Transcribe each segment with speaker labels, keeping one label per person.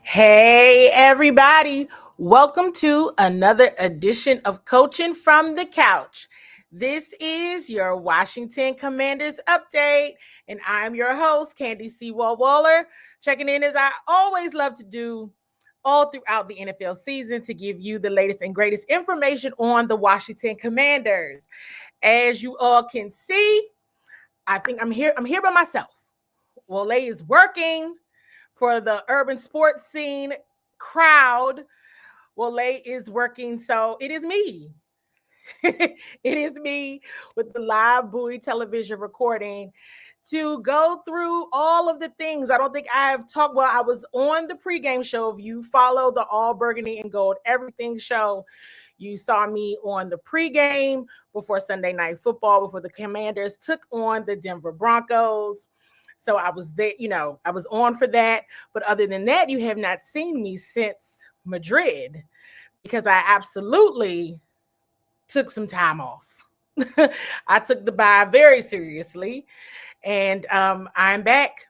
Speaker 1: Hey, everybody. Welcome to another edition of Coaching from the Couch. This is your Washington Commanders update, and I'm your host, Candy C. Waller, checking in as I always love to do all throughout the NFL season to give you the latest and greatest information on the Washington Commanders. As you all can see, I think I'm here by myself. Wale is working for the urban sports scene crowd. Wale is working, so it is me. It is me with the live Bowie television recording to go through all of the things. I don't think I've talked. Well, I was on the pregame show. If you follow the All Burgundy and Gold Everything show, you saw me on the pregame before Sunday Night Football, before the Commanders took on the Denver Broncos. So I was there, I was on for that. But other than that, you have not seen me since Madrid because I absolutely took some time off. I took the bye very seriously. And I'm back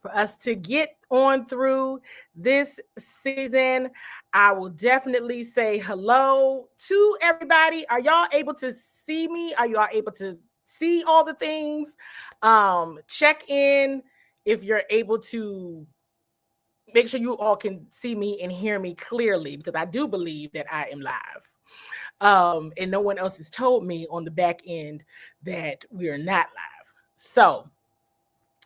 Speaker 1: for us to get on through this season. I will definitely say hello to everybody. Are y'all able to see me? Are y'all able to see all the things? Check in if you're able to. Make sure you all can see me and hear me clearly, because I do believe that I am live. And no one else has told me on the back end that we are not live. So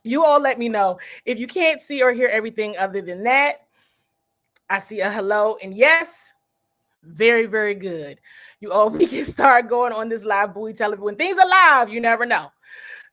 Speaker 1: you all let me know if you can't see or hear everything other than that. I see a hello and yes. Very, very good. You all, we can start going on this live Bowie television. When things are live, you never know.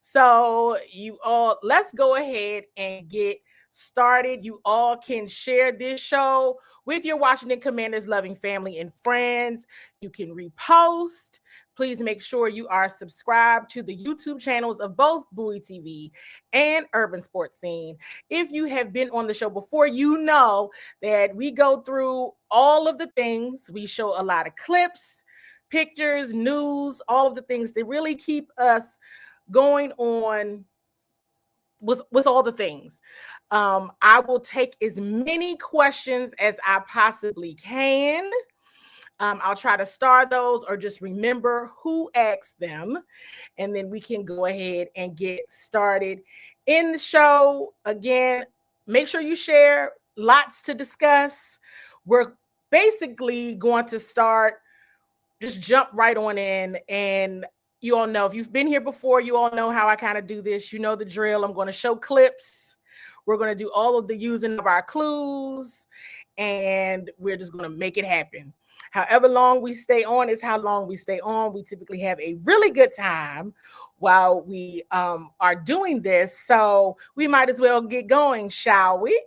Speaker 1: So you all, let's go ahead and get started. You all can share this show with your Washington Commanders loving family and friends. You can repost. Please make sure you are subscribed to the YouTube channels of both Bowie TV and Urban Sports Scene. If you have been on the show before, you know that we go through all of the things. We show a lot of clips, pictures, news, all of the things that really keep us going on with all the things. I will take as many questions as I possibly can. I'll try to star those or just remember who asked them. And then we can go ahead and get started in the show. Again, make sure you share. Lots to discuss. We're basically going to start, just jump right on in. And you all know, if you've been here before, you all know how I kind of do this. You know the drill. I'm going to show clips. We're going to do all of the using of our clues. And we're just going to make it happen. However long we stay on is how long we stay on. We typically have a really good time while we are doing this. So we might as well get going, shall we?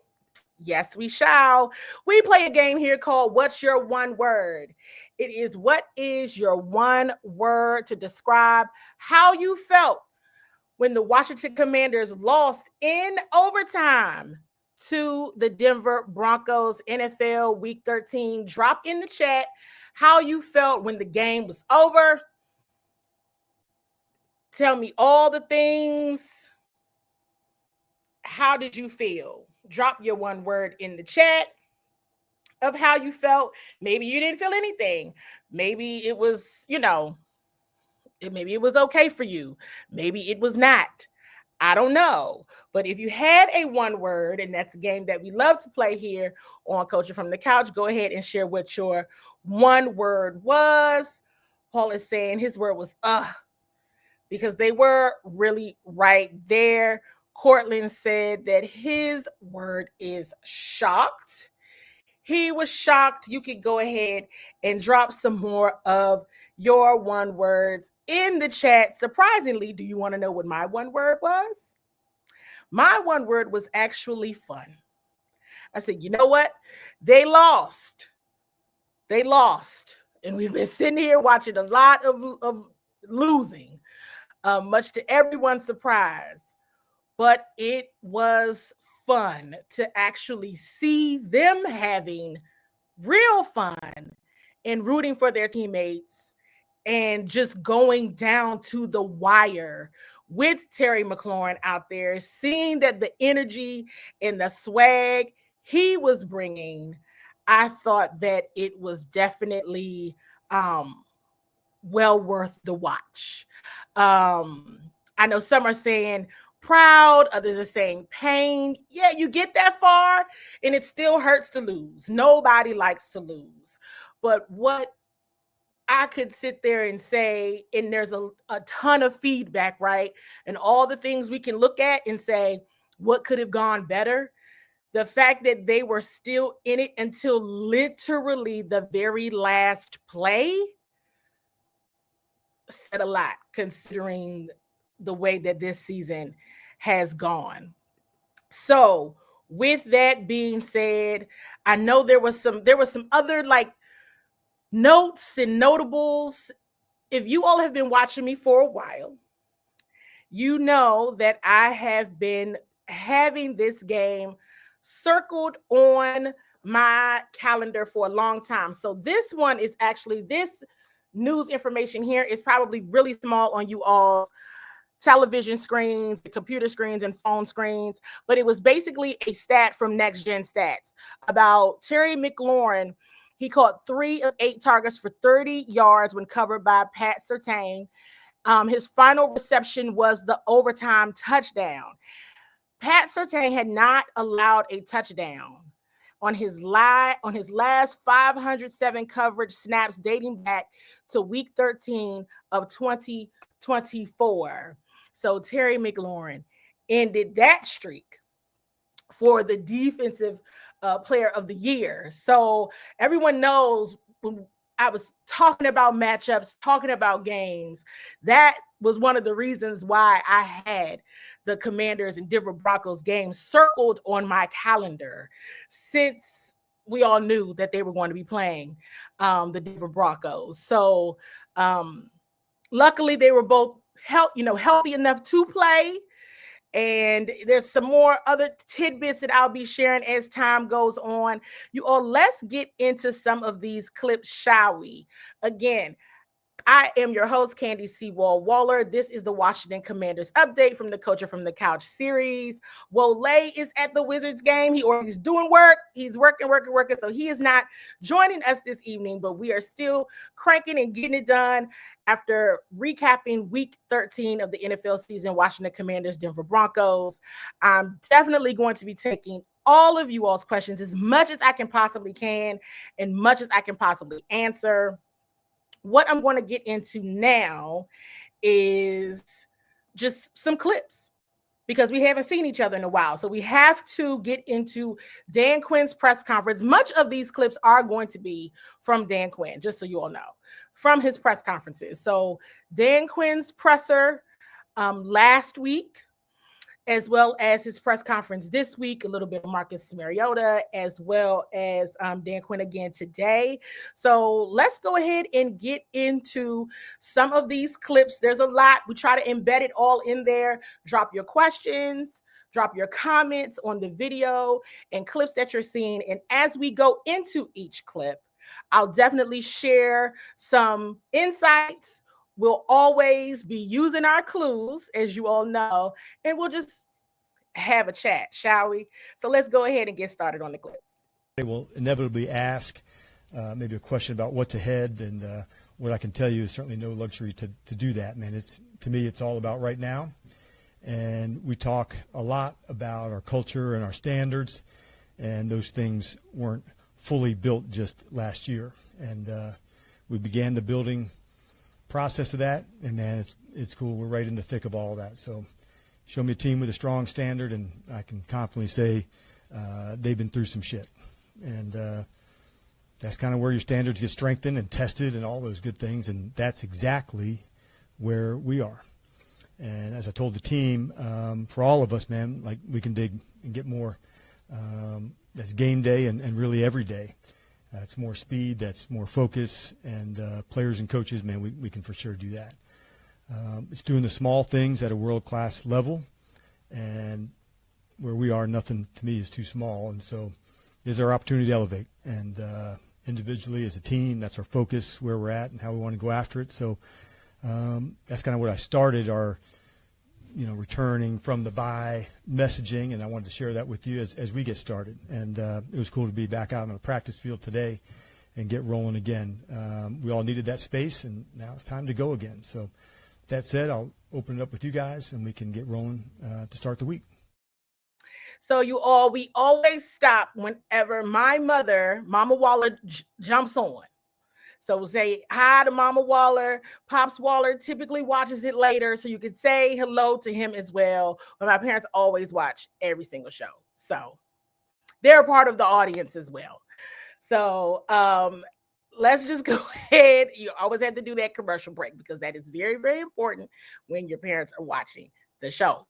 Speaker 1: Yes, we shall. We play a game here called What's Your One Word? It is what is your one word to describe how you felt when the Washington Commanders lost in overtime to the Denver Broncos. NFL Week 13. Drop in the chat how you felt when the game was over. Tell me all the things. How did you feel? Drop your one word in the chat of how you felt. Maybe you didn't feel anything. Maybe it was, maybe it was okay for you. Maybe it was not. I don't know. But if you had a one word, and that's a game that we love to play here on Coaching from the Couch, go ahead and share what your one word was. Paul is saying his word was because they were really right there. Cortland said that his word is shocked. He was shocked. You could go ahead and drop some more of your one words in the chat. Surprisingly, do you want to know what my one word was? My one word was actually fun. I said, you know what? They lost. They lost. And we've been sitting here watching a lot of losing, much to everyone's surprise. But it was fun to actually see them having real fun and rooting for their teammates and just going down to the wire with Terry McLaurin out there, seeing that the energy and the swag, he was bringing, I thought that it was definitely well worth the watch. I know some are saying proud, others are saying pain. Yeah, you get that far and it still hurts to lose. Nobody likes to lose. But what I could sit there and say, and there's a ton of feedback, right? And all the things we can look at and say, what could have gone better? The fact that they were still in it until literally the very last play said a lot, considering the way that this season has gone. So, with that being said, I know there was some other like notes and notables. If you all have been watching me for a while, you know that I have been having this game circled on my calendar for a long time. So this one is actually, this news information here is probably really small on you all's television screens, the computer screens, and phone screens, but it was basically a stat from Next Gen Stats about Terry McLaurin. He caught 3 of 8 targets for 30 yards when covered by Pat Surtain. His final reception was the overtime touchdown. Pat Surtain had not allowed a touchdown on his last 507 coverage snaps dating back to week 13 of 2024. So Terry McLaurin ended that streak for the defensive player of the year. So everyone knows when I was talking about matchups, talking about games, that was one of the reasons why I had the Commanders and Denver Broncos game circled on my calendar, since we all knew that they were going to be playing the Denver Broncos. So luckily they were both healthy enough to play. And there's some more other tidbits that I'll be sharing as time goes on. You all, let's get into some of these clips, shall we? Again, I am your host, Candy Sewall Waller. This is the Washington Commanders update from the Coacher from the Couch series. Wole is at the Wizards game. He's doing work. He's working. So he is not joining us this evening, but we are still cranking and getting it done after recapping week 13 of the NFL season, Washington Commanders, Denver Broncos. I'm definitely going to be taking all of you all's questions, as much as I can possibly can and much as I can possibly answer. What I'm going to get into now is just some clips, because we haven't seen each other in a while. So we have to get into Dan Quinn's press conference. Much of these clips are going to be from Dan Quinn, just so you all know, from his press conferences. So Dan Quinn's presser last week, as well as his press conference this week, a little bit of Marcus Mariota, as well as Dan Quinn again today. So let's go ahead and get into some of these clips. There's a lot. We try to embed it all in there. Drop your questions, drop your comments on the video and clips that you're seeing. And as we go into each clip, I'll definitely share some insights. We'll always be using our clues, as you all know, and we'll just have a chat, shall we? So let's go ahead and get started on the clips.
Speaker 2: They will inevitably ask maybe a question about what's ahead, and what I can tell you is certainly no luxury to do that, man. To me, it's all about right now, and we talk a lot about our culture and our standards, and those things weren't fully built just last year, and we began the building process of that, and man, it's cool. We're right in the thick of all of that. So show me a team with a strong standard, and I can confidently say they've been through some shit, and that's kind of where your standards get strengthened and tested and all those good things, and that's exactly where we are. And as I told the team, for all of us, man, like, we can dig and get more. That's game day and really every day. It's more speed, that's more focus, and players and coaches, man, we can for sure do that. It's doing the small things at a world-class level, and where we are, nothing to me is too small, and so is our opportunity to elevate. And individually, as a team, that's our focus, where we're at and how we want to go after it. So that's kind of what I started our returning from the bye messaging, and I wanted to share that with you as we get started. And it was cool to be back out on the practice field today and get rolling again. We all needed that space, and now it's time to go again. So that said, I'll open it up with you guys, and we can get rolling to start the week.
Speaker 1: So we always stop whenever my mother, Mama Waller, jumps on. So we'll say hi to Mama Waller. Pops Waller typically watches it later, so you could say hello to him as well. But my parents always watch every single show. So they're a part of the audience as well. So let's just go ahead. You always have to do that commercial break because that is very, very important when your parents are watching the show.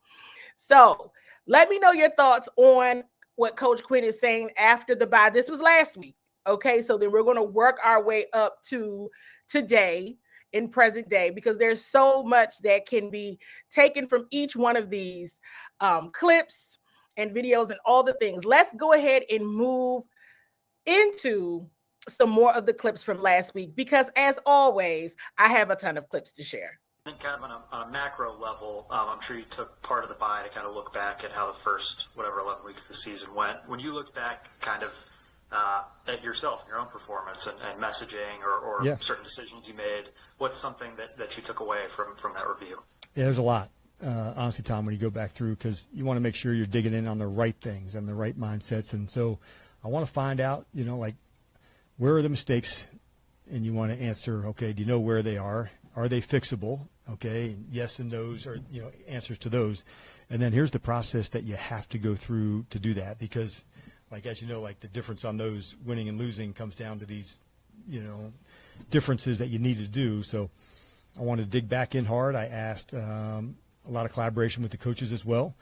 Speaker 1: So let me know your thoughts on what Coach Quinn is saying after the bye. This was last week. Okay, so then we're going to work our way up to today in present day because there's so much that can be taken from each one of these clips and videos and all the things. Let's go ahead and move into some more of the clips from last week because, as always, I have a ton of clips to share.
Speaker 3: I think kind of on a macro level, I'm sure you took part of the bye to kind of look back at how the first, 11 weeks of the season went. When you look back kind of at yourself, your own performance and messaging or certain decisions you made, what's something that you took away from that review?
Speaker 2: Yeah, there's a lot, honestly, Tom, when you go back through because you want to make sure you're digging in on the right things and the right mindsets. And so I want to find out, where are the mistakes? And you want to answer, okay, do you know where they are? Are they fixable? Okay, and yes and no's are, answers to those. And then here's the process that you have to go through to do that because, as you know, the difference on those winning and losing comes down to these, differences that you need to do. So I wanted to dig back in hard. I asked a lot of collaboration with the coaches as well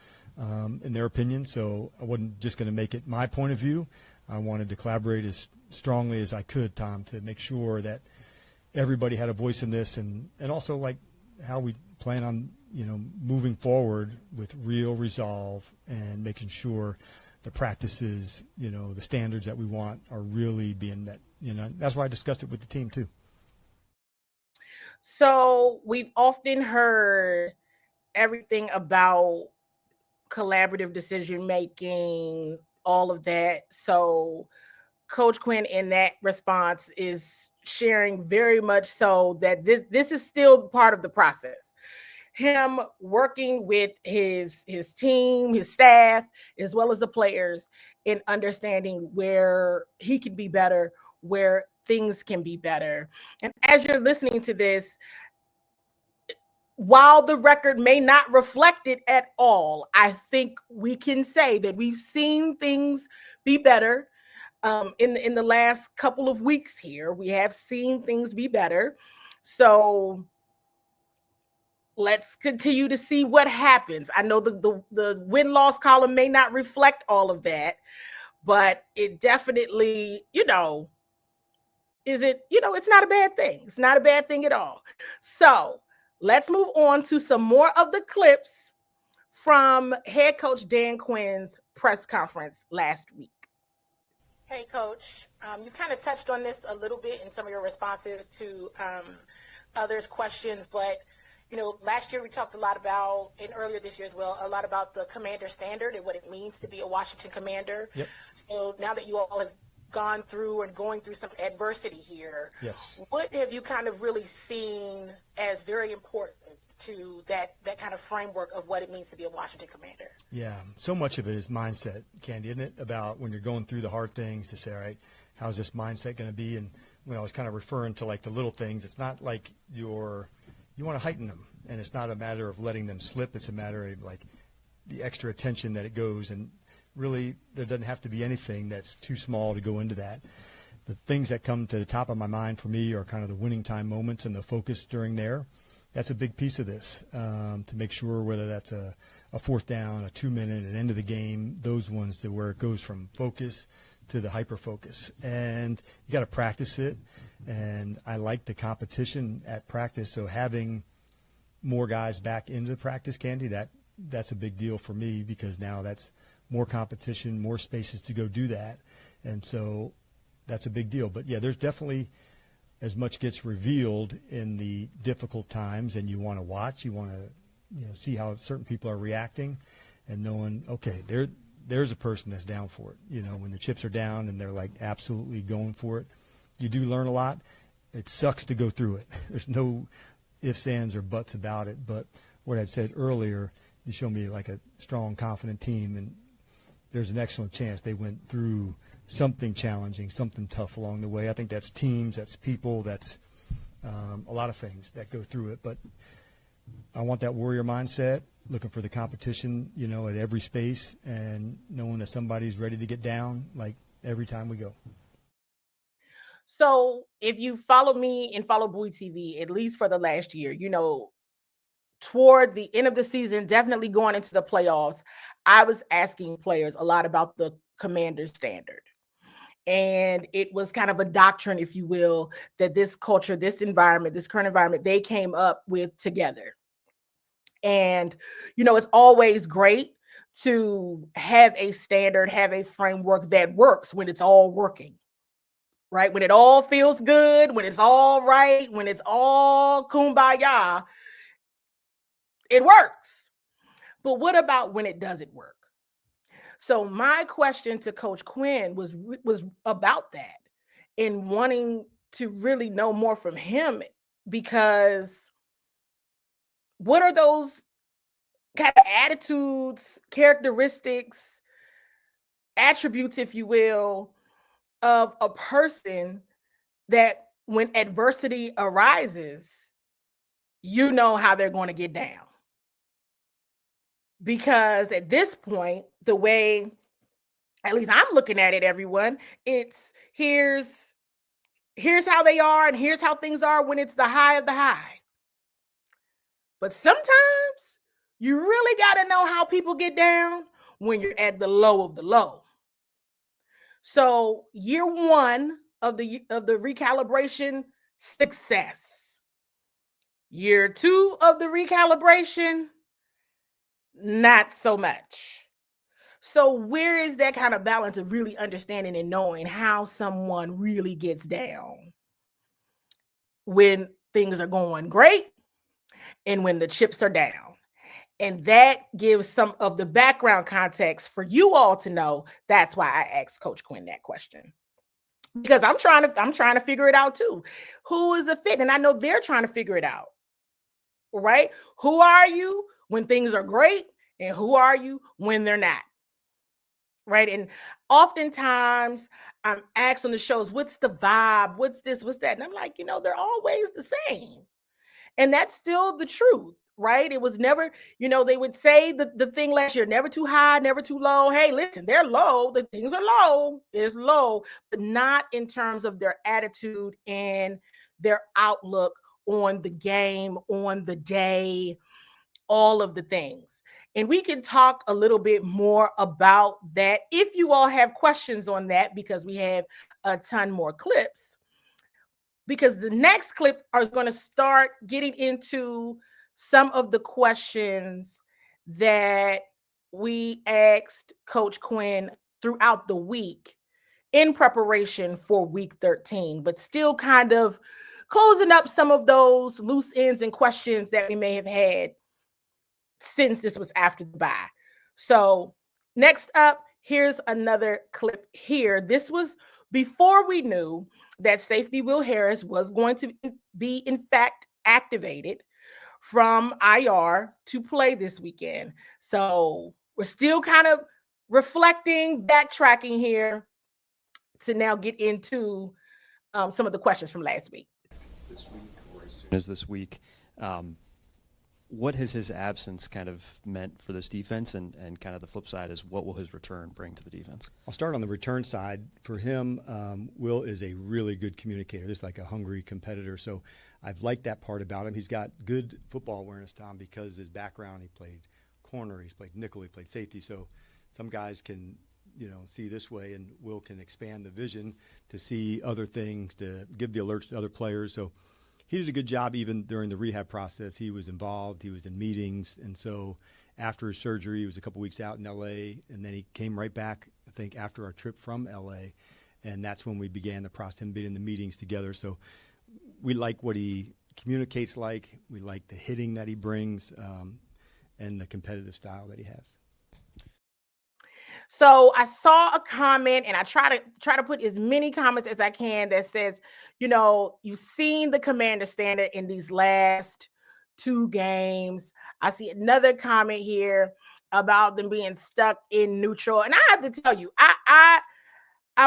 Speaker 2: in their opinion. So I wasn't just going to make it my point of view. I wanted to collaborate as strongly as I could, Tom, to make sure that everybody had a voice in this and also how we plan on, moving forward with real resolve and making sure the practices, the standards that we want are really being met. That's why I discussed it with the team too.
Speaker 1: So we've often heard everything about collaborative decision making, all of that. So Coach Quinn in that response is sharing very much so that this is still part of the process. Him working with his team, his staff, as well as the players in understanding where he can be better, where things can be better. And as you're listening to this, while the record may not reflect it at all, I think we can say that we've seen things be better. In the last couple of weeks here, we have seen things be better. So let's continue to see what happens. I know the win-loss column may not reflect all of that, but it definitely, it's not a bad thing. It's not a bad thing at all. So let's move on to some more of the clips from head coach Dan Quinn's press conference last week. Hey, Coach, you kind of touched on this a little bit in some of your responses to others' questions, but, last year we talked a lot about, and earlier this year as well, a lot about the commander standard and what it means to be a Washington Commander. Yep. So now that you all have gone through and going through some adversity here,
Speaker 2: yes,
Speaker 1: what have you kind of really seen as very important to that kind of framework of what it means to be a Washington Commander?
Speaker 2: Yeah, so much of it is mindset, Candy, isn't it? About when you're going through the hard things to say, all right, how's this mindset going to be? And when I was kind of referring to the little things, it's not like you want to heighten them, and it's not a matter of letting them slip. It's a matter of the extra attention that it goes, and really there doesn't have to be anything that's too small to go into that. The things that come to the top of my mind for me are kind of the winning time moments and the focus during there. That's a big piece of this, to make sure whether that's a fourth down, a 2-minute, an end of the game, those ones to where it goes from focus to the hyper focus. And you got to practice it. And I like the competition at practice. So having more guys back into practice, Candy, that's a big deal for me because now that's more competition, more spaces to go do that. And so that's a big deal. But, yeah, there's definitely as much gets revealed in the difficult times, and you want to watch, you want to see how certain people are reacting, and knowing, okay, there's a person that's down for it. When the chips are down and they're like absolutely going for it, you do learn a lot. It sucks to go through it. There's no ifs, ands, or buts about it. But what I'd said earlier, you show me like a strong, confident team, and there's an excellent chance they went through something challenging, something tough along the way. I think that's teams, that's people, that's a lot of things that go through it. But I want that warrior mindset, looking for the competition, at every space, and knowing that somebody's ready to get down, like every time we go.
Speaker 1: So if you follow me and follow Bowie TV, at least for the last year, toward the end of the season, definitely going into the playoffs, I was asking players a lot about the Commander standard. And it was kind of a doctrine, if you will, that this culture, this environment, this current environment, they came up with together. And, it's always great to have a standard, have a framework that works when it's all working, right? When it all feels good, when it's all right, when it's all kumbaya, it works. But what about when it doesn't work? So my question to Coach Quinn was about that, and wanting to really know more from him, because what are those kind of attitudes, characteristics, attributes, if you will, of a person that when adversity arises, how they're going to get down? Because at this point, the way, at least I'm looking at it, everyone, it's here's how they are, and here's how things are when it's the high of the high. But sometimes you really got to know how people get down when you're at the low of the low. So year one of the recalibration, success. Year two of the recalibration, not so much. So where is that kind of balance of really understanding and knowing how someone really gets down when things are going great and when the chips are down? And that gives some of the background context for you all to know. That's why I asked Coach Quinn that question, because I'm trying to figure it out too. Who is a fit? And I know they're trying to figure it out, right? Who are you when things are great, and who are you when they're not? Right. And oftentimes I'm asked on the shows, what's the vibe? What's this? What's that? And I'm like, they're always the same. And that's still the truth, right? It was never, they would say the thing last year, never too high, never too low. Hey, listen, they're low. The things are low. It's low, but not in terms of their attitude and their outlook on the game, on the day, all of the things. And we can talk a little bit more about that if you all have questions on that, because we have a ton more clips. Because the next clip is going to start getting into some of the questions that we asked Coach Quinn throughout the week in preparation for week 13, but still kind of closing up some of those loose ends and questions that we may have had since this was after the bye. So next up, here's another clip here. This was before we knew that safety Will Harris was going to be, in fact, activated from IR to play this weekend. So we're still kind of reflecting, backtracking here to now get into some of the questions from last week.
Speaker 4: This week, or as soon as this week, what has his absence kind of meant for this defense, and kind of the flip side is what will his return bring to the defense?
Speaker 2: I'll start on the return side. For him, Will is a really good communicator. Just like a hungry competitor. So I've liked that part about him. He's got good football awareness, Tom, because his background, he played corner, he's played nickel, he played safety. So some guys can, see this way, and Will can expand the vision to see other things, to give the alerts to other players. So he did a good job even during the rehab process. He was involved. He was in meetings. And so after his surgery, he was a couple weeks out in L.A., and then he came right back, I think, after our trip from L.A., and that's when we began the process, him being in the meetings together. So we like what he communicates like. We like the hitting that he brings. and the competitive style that he has.
Speaker 1: So I saw a comment, and I try to put as many comments as I can that says, you've seen the Commander standard in these last 2 games. I see another comment here about them being stuck in neutral. And I have to tell you, I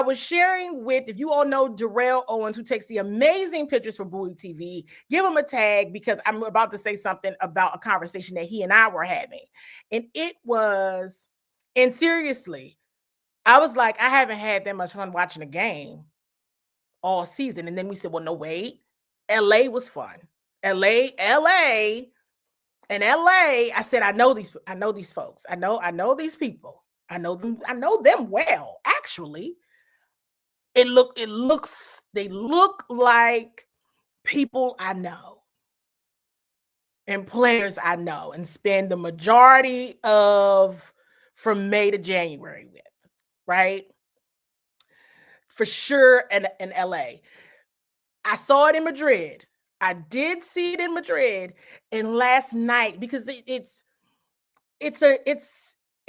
Speaker 1: was sharing with, if you all know Darrell Owens, who takes the amazing pictures for Bowie TV, give him a tag because I'm about to say something about a conversation that he and I were having. And seriously, I was like, I haven't had that much fun watching a game all season. And then we said, well, no, wait. LA was fun. LA. And LA, I said, I know these folks. I know these people. I know them well, actually. They look like people I know and players I know and spend the majority of from May to January with, right? For sure in LA. I saw it in Madrid. I did see it in Madrid, and last night, because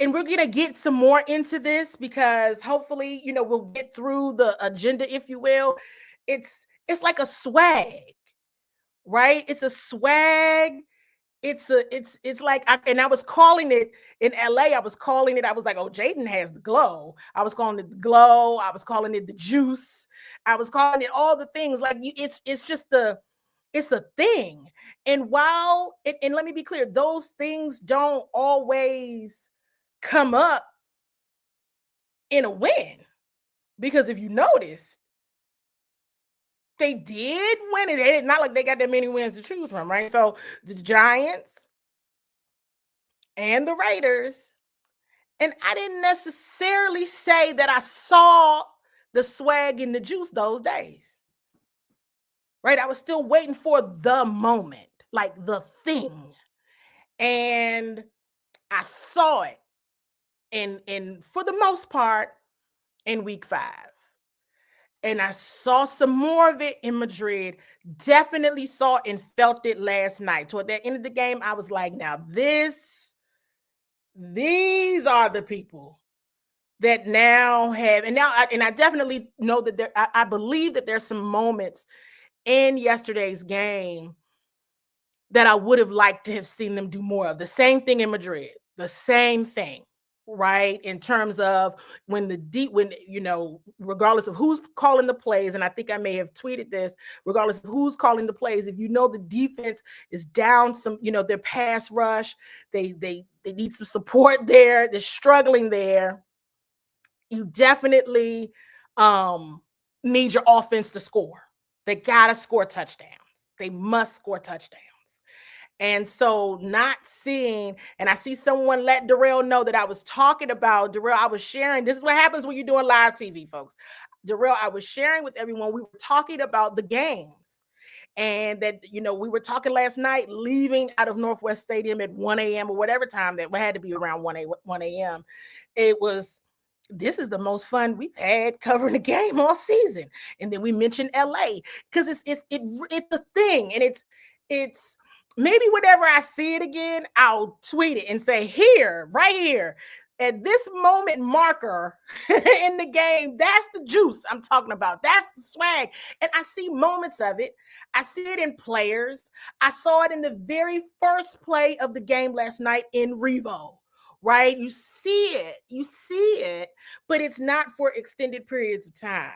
Speaker 1: and we're gonna get some more into this because hopefully, we'll get through the agenda, if you will. It's like a swag, right? It's a swag. It's like, I was calling it in LA. I was like, oh, Jaden has the glow. I was calling it the glow. I was calling it the juice. I was calling it all the things. Like, it's just it's a thing. And and let me be clear, those things don't always come up in a win, because if you notice, they did win it. It's not like they got that many wins to choose from, right? So the Giants and the Raiders, and I didn't necessarily say that I saw the swag and the juice those days, right? I was still waiting for the moment, like the thing. And I saw it in for the most part in week 5. And I saw some more of it in Madrid. Definitely saw and felt it last night. Toward the end of the game, I was like, now these are the people that now have, and I definitely know that I believe that there's some moments in yesterday's game that I would have liked to have seen them do more of. The same thing in Madrid, the same thing. Right, in terms of when regardless of who's calling the plays, and I think I may have tweeted this, regardless of who's calling the plays, if the defense is down some, their pass rush, they need some support there, they're struggling there, you definitely need your offense to score. They gotta score touchdowns. They must score touchdowns. And so not seeing, and I see someone let Darrell know that I was talking about, Darrell, I was sharing, this is what happens when you're doing live TV, folks. Darrell, I was sharing with everyone, we were talking about the games. And that, we were talking last night, leaving out of Northwest Stadium at 1 a.m. or wwhatever time that had to be around 1 a.m. This is the most fun we've had covering the game all season. And then we mentioned LA because it's a thing, and it's maybe whenever I see it again, I'll tweet it and say, right here, at this moment marker in the game, that's the juice I'm talking about. That's the swag. And I see moments of it. I see it in players. I saw it in the very first play of the game last night in Revo, right? You see it, but it's not for extended periods of time.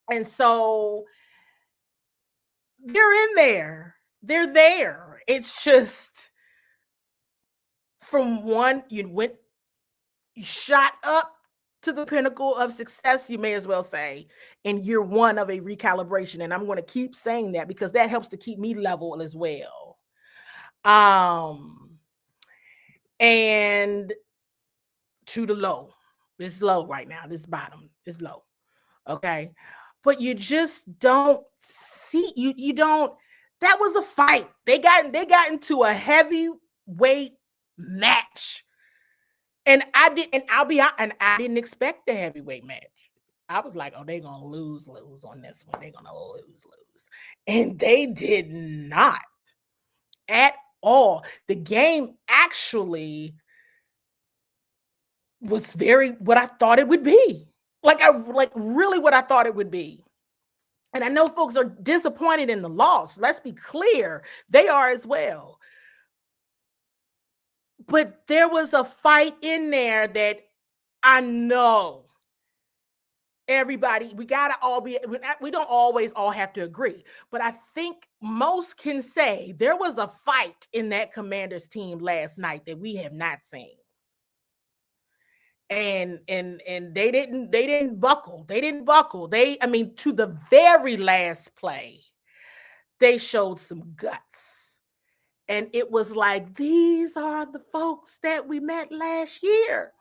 Speaker 1: And so they're in there. They're there. It's just from one, you shot up to the pinnacle of success, you may as well say, in year 1 of a recalibration. And I'm going to keep saying that because that helps to keep me level as well. And to the low. It's low right now. This bottom is low. Okay. But you just don't see, you don't. That was a fight. They got into a heavyweight match. And I didn't expect a heavyweight match. I was like, oh, they're going to lose on this one. They're going to lose. And they did not at all. The game actually was very what I thought it would be. Like really what I thought it would be. And I know folks are disappointed in the loss. Let's be clear. They are as well. But there was a fight in there that I know everybody, we don't always all have to agree, but I think most can say there was a fight in that Commanders team last night that we have not seen. And they didn't buckle. To the very last play, they showed some guts. And it was like, these are the folks that we met last year.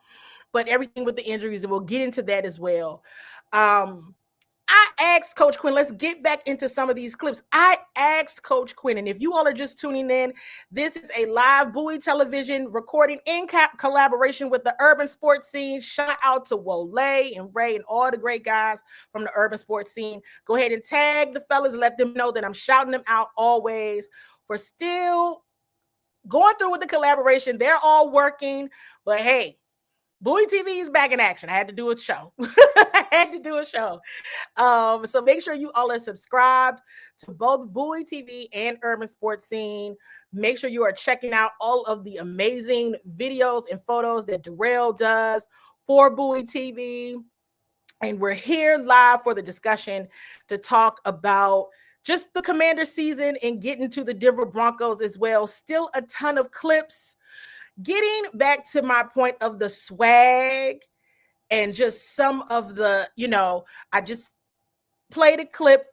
Speaker 1: But everything with the injuries, and we'll get into that as well. I asked Coach Quinn, let's get back into some of these clips. I asked Coach Quinn, and if you all are just tuning in, this is a live Bowie television recording in collaboration with the urban sports scene. Shout out to Wole and Ray and all the great guys from the urban sports scene. Go ahead and tag the fellas, let them know that I'm shouting them out always for still going through with the collaboration. They're all working, but hey, Bowie TV is back in action. I had to do a show. So make sure you all are subscribed to both Bowie TV and Urban Sports Scene. Make sure you are checking out all of the amazing videos and photos that Darrell does for Bowie TV. And we're here live for the discussion to talk about just the Commander season and getting to the Denver Broncos as well. Still a ton of clips. Getting back to my point of the swag and just some of the, I just played a clip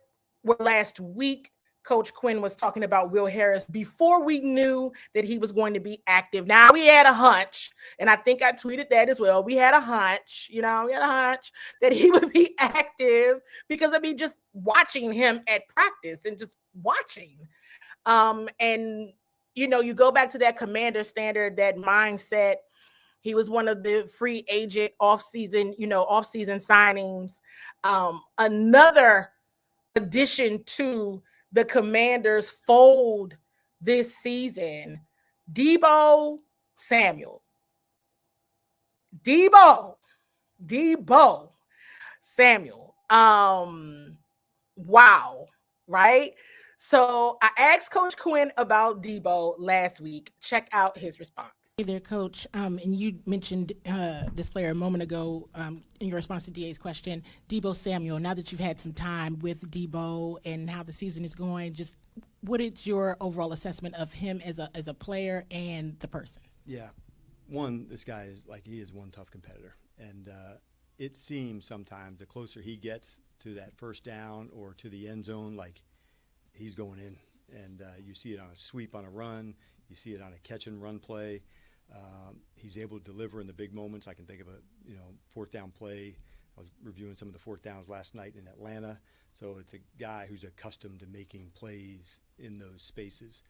Speaker 1: where last week Coach Quinn was talking about Will Harris before we knew that he was going to be active. Now we had a hunch, and I think I tweeted that as well. We had a hunch, that he would be active because just watching him at practice and just watching. You go back to that Commander standard, that mindset. He was one of the free agent off-season signings. Another addition to the Commanders fold this season, Deebo Samuel. Deebo Samuel. Wow, right? So I asked Coach Quinn about Deebo last week. Check out his response.
Speaker 5: Hey there, Coach. And you mentioned this player a moment ago in your response to DA's question, Deebo Samuel. Now that you've had some time with Deebo and how the season is going, just what is your overall assessment of him as a player and the person?
Speaker 2: Yeah. This guy he is one tough competitor. And it seems sometimes the closer he gets to that first down or to the end zone, he's going in, and you see it on a sweep on a run. You see it on a catch and run play. He's able to deliver in the big moments. I can think of a fourth down play. I was reviewing some of the fourth downs last night in Atlanta. So it's a guy who's accustomed to making plays in those spaces.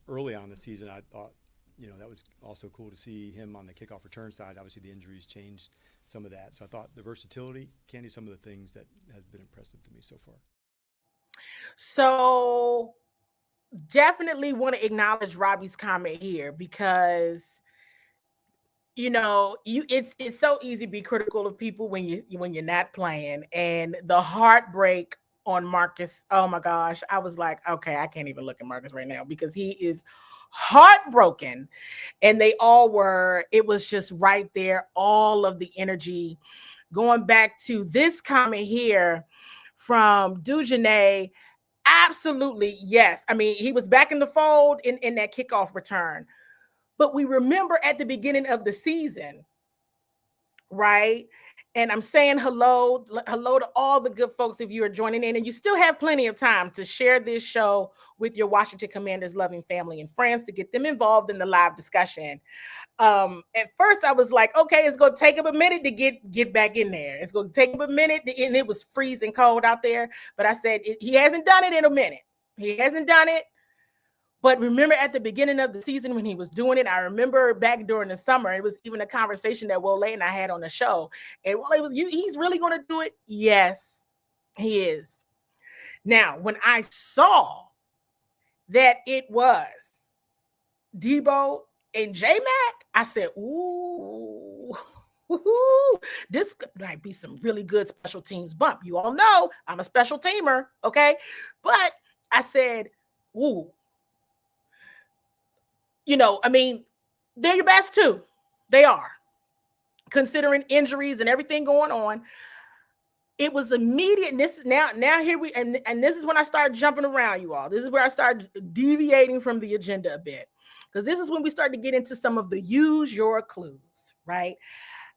Speaker 2: Early on in the season, I thought, that was also cool to see him on the kickoff return side. Obviously, the injuries changed some of that. So I thought the versatility, Candy, some of the things that has been impressive to me so far.
Speaker 1: So definitely want to acknowledge Robbie's comment here because, it's so easy to be critical of people when you're not playing. And the heartbreak on Marcus, oh my gosh, I was like, okay, I can't even look at Marcus right now because he is heartbroken. And they all were. It was just right there, all of the energy. Going back to this comment here from Dujanay, absolutely, yes. He was back in the fold in that kickoff return. But we remember at the beginning of the season, right? And I'm saying hello to all the good folks if you are joining in. And you still have plenty of time to share this show with your Washington Commanders loving family and friends to get them involved in the live discussion. At first, I was like, okay, it's going to take him a minute to get back in there. It's going to take him a minute. And it was freezing cold out there. But I said, he hasn't done it in a minute. He hasn't done it. But remember at the beginning of the season when he was doing it, I remember back during the summer, it was even a conversation that Wole and I had on the show. And he's really going to do it? Yes, he is. Now, when I saw that it was Debo and J-Mac, I said, ooh, this might be some really good special teams bump. You all know I'm a special teamer, okay? But I said, ooh, I mean, they're your best too. They are. Considering injuries and everything going on, it was immediate. And this is now here we and this is when I started jumping around, you all. This is where I started deviating from the agenda a bit. Because this is when we start to get into some of the use your clues, right?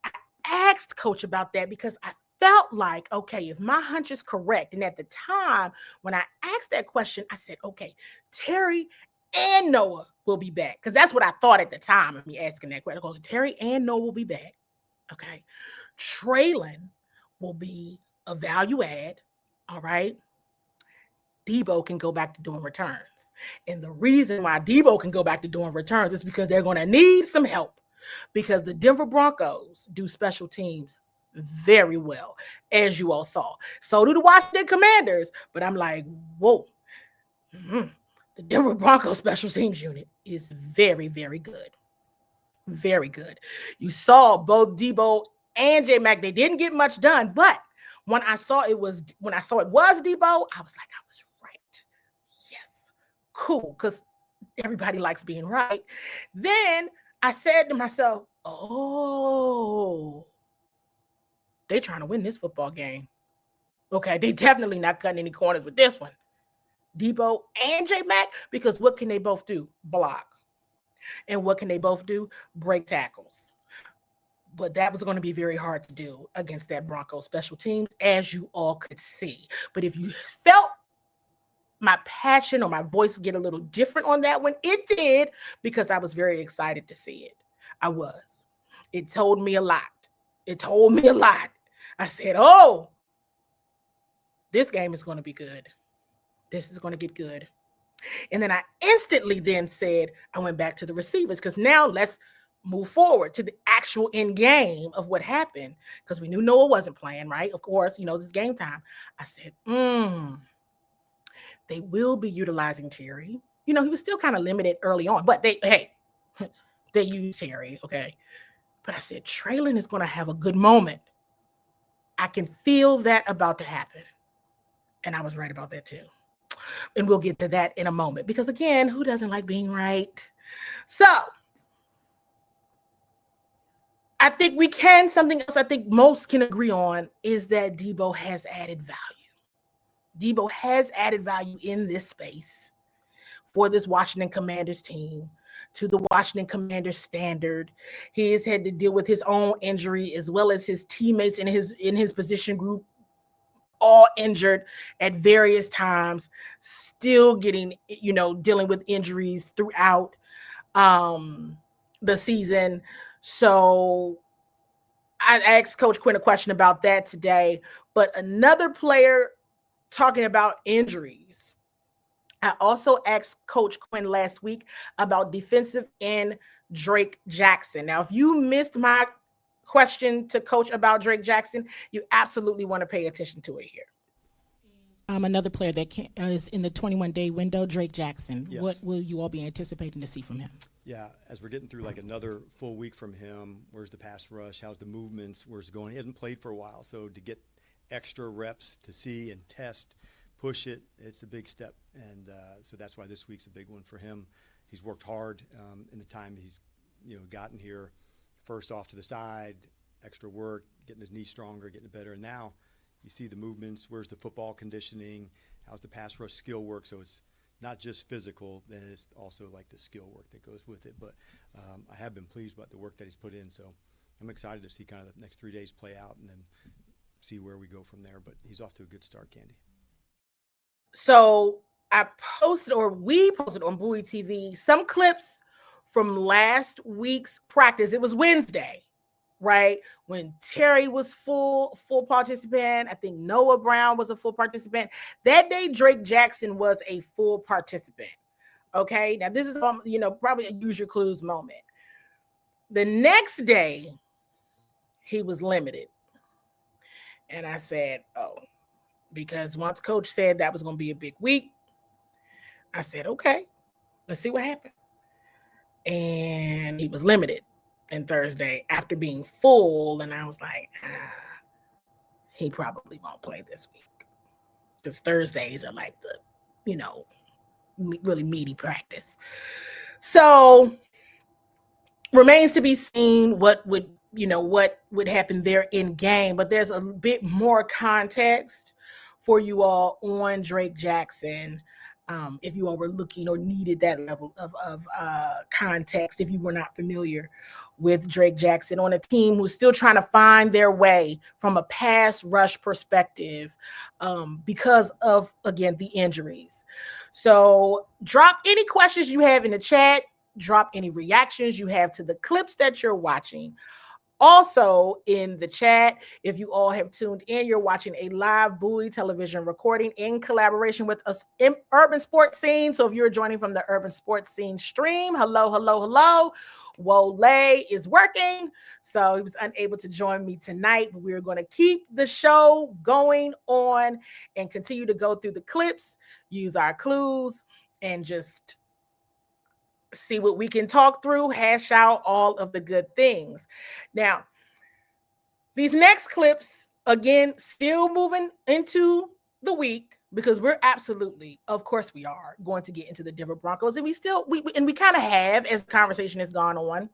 Speaker 1: I asked Coach about that because I felt like, okay, if my hunch is correct, and at the time when I asked that question, I said, okay, Terry and Noah will be back. Because that's what I thought at the time of me asking that question. I go, Terry and Noah will be back. Okay. Traylon will be a value add. All right. Debo can go back to doing returns. And the reason why Debo can go back to doing returns is because they're going to need some help, because the Denver Broncos do special teams very well, as you all saw. So do the Washington Commanders. But I'm like, whoa, the Denver Broncos special teams unit is very, very good. Very good. You saw both Debo and J-Mac. They didn't get much done, but when I saw it was Debo, I was like, I was right. Yes, cool, because everybody likes being right. Then I said to myself, oh, they're trying to win this football game. Okay, they definitely not cutting any corners with this one. Debo and J-Mac, because what can they both do? Block. And what can they both do? Break tackles. But that was going to be very hard to do against that Broncos special teams, as you all could see. But if you felt my passion or my voice get a little different on that one, it did, because I was very excited to see it. I was. It told me a lot. I said, oh, this game is going to be good. This is going to get good. And then I instantly then said, I went back to the receivers, because now let's move forward to the actual end game of what happened, because we knew Noah wasn't playing, right? Of course, this is game time. I said, they will be utilizing Terry. He was still kind of limited early on, but they used Terry, okay? But I said, Traylon is going to have a good moment. I can feel that about to happen. And I was right about that too. And we'll get to that in a moment, because again, who doesn't like being right? So I think something else I think most can agree on is that Debo has added value. Debo has added value in this space for this Washington Commanders team, to the Washington Commanders standard. He has had to deal with his own injury, as well as his teammates in his position group, all injured at various times, still getting, dealing with injuries throughout the season. So I asked Coach Quinn a question about that today. But another player, talking about injuries, I also asked Coach Quinn last week about defensive end Drake Jackson. Now, if you missed my question to Coach about Drake Jackson, you absolutely want to pay attention to it here.
Speaker 5: Another player that is in the 21-day window, Drake Jackson.
Speaker 2: Yes.
Speaker 5: What will you all be anticipating to see from him?
Speaker 2: Yeah, as we're getting through like another full week from him, where's the pass rush? How's the movements? Where's it going? He hasn't played for a while, so to get extra reps to see and test, push it, it's a big step. And so that's why this week's a big one for him. He's worked hard in the time he's gotten here. First off to the side, extra work, getting his knee stronger, getting it better. And now you see the movements, where's the football conditioning, how's the pass rush skill work. So it's not just physical, then it's also like the skill work that goes with it. But I have been pleased about the work that he's put in. So I'm excited to see kind of the next 3 days play out and then see where we go from there. But he's off to a good start, Candy.
Speaker 1: So we posted on Bowie TV some clips from last week's practice. It was Wednesday, right? When Terry was full participant. I think Noah Brown was a full participant. That day, Drake Jackson was a full participant. Okay. Now this is, probably a use your clues moment. The next day, he was limited. And I said, oh, because once Coach said that was going to be a big week, I said, okay, let's see what happens. and he was limited in Thursday after being full. And I was like, he probably won't play this week because Thursdays are like the, really meaty practice. So remains to be seen what would happen there in game, but there's a bit more context for you all on Drake Jackson. If you all were looking or needed that level of context, if you were not familiar with Drake Jackson on a team who's still trying to find their way from a pass rush perspective because of, again, the injuries. So drop any questions you have in the chat. Drop any reactions you have to the clips that you're watching. Also in the chat, if you all have tuned in, you're watching a live Bowie television recording in collaboration with us in Urban Sports Scene. So if you're joining from the Urban Sports Scene stream, hello. Wole is working, so he was unable to join me tonight, but we're going to keep the show going on and continue to go through the clips, use our clues, and just see what we can talk through, hash out all of the good things. Now, these next clips, again, still moving into the week because we're absolutely, of course we are, going to get into the Denver Broncos. And we kind of have as the conversation has gone on.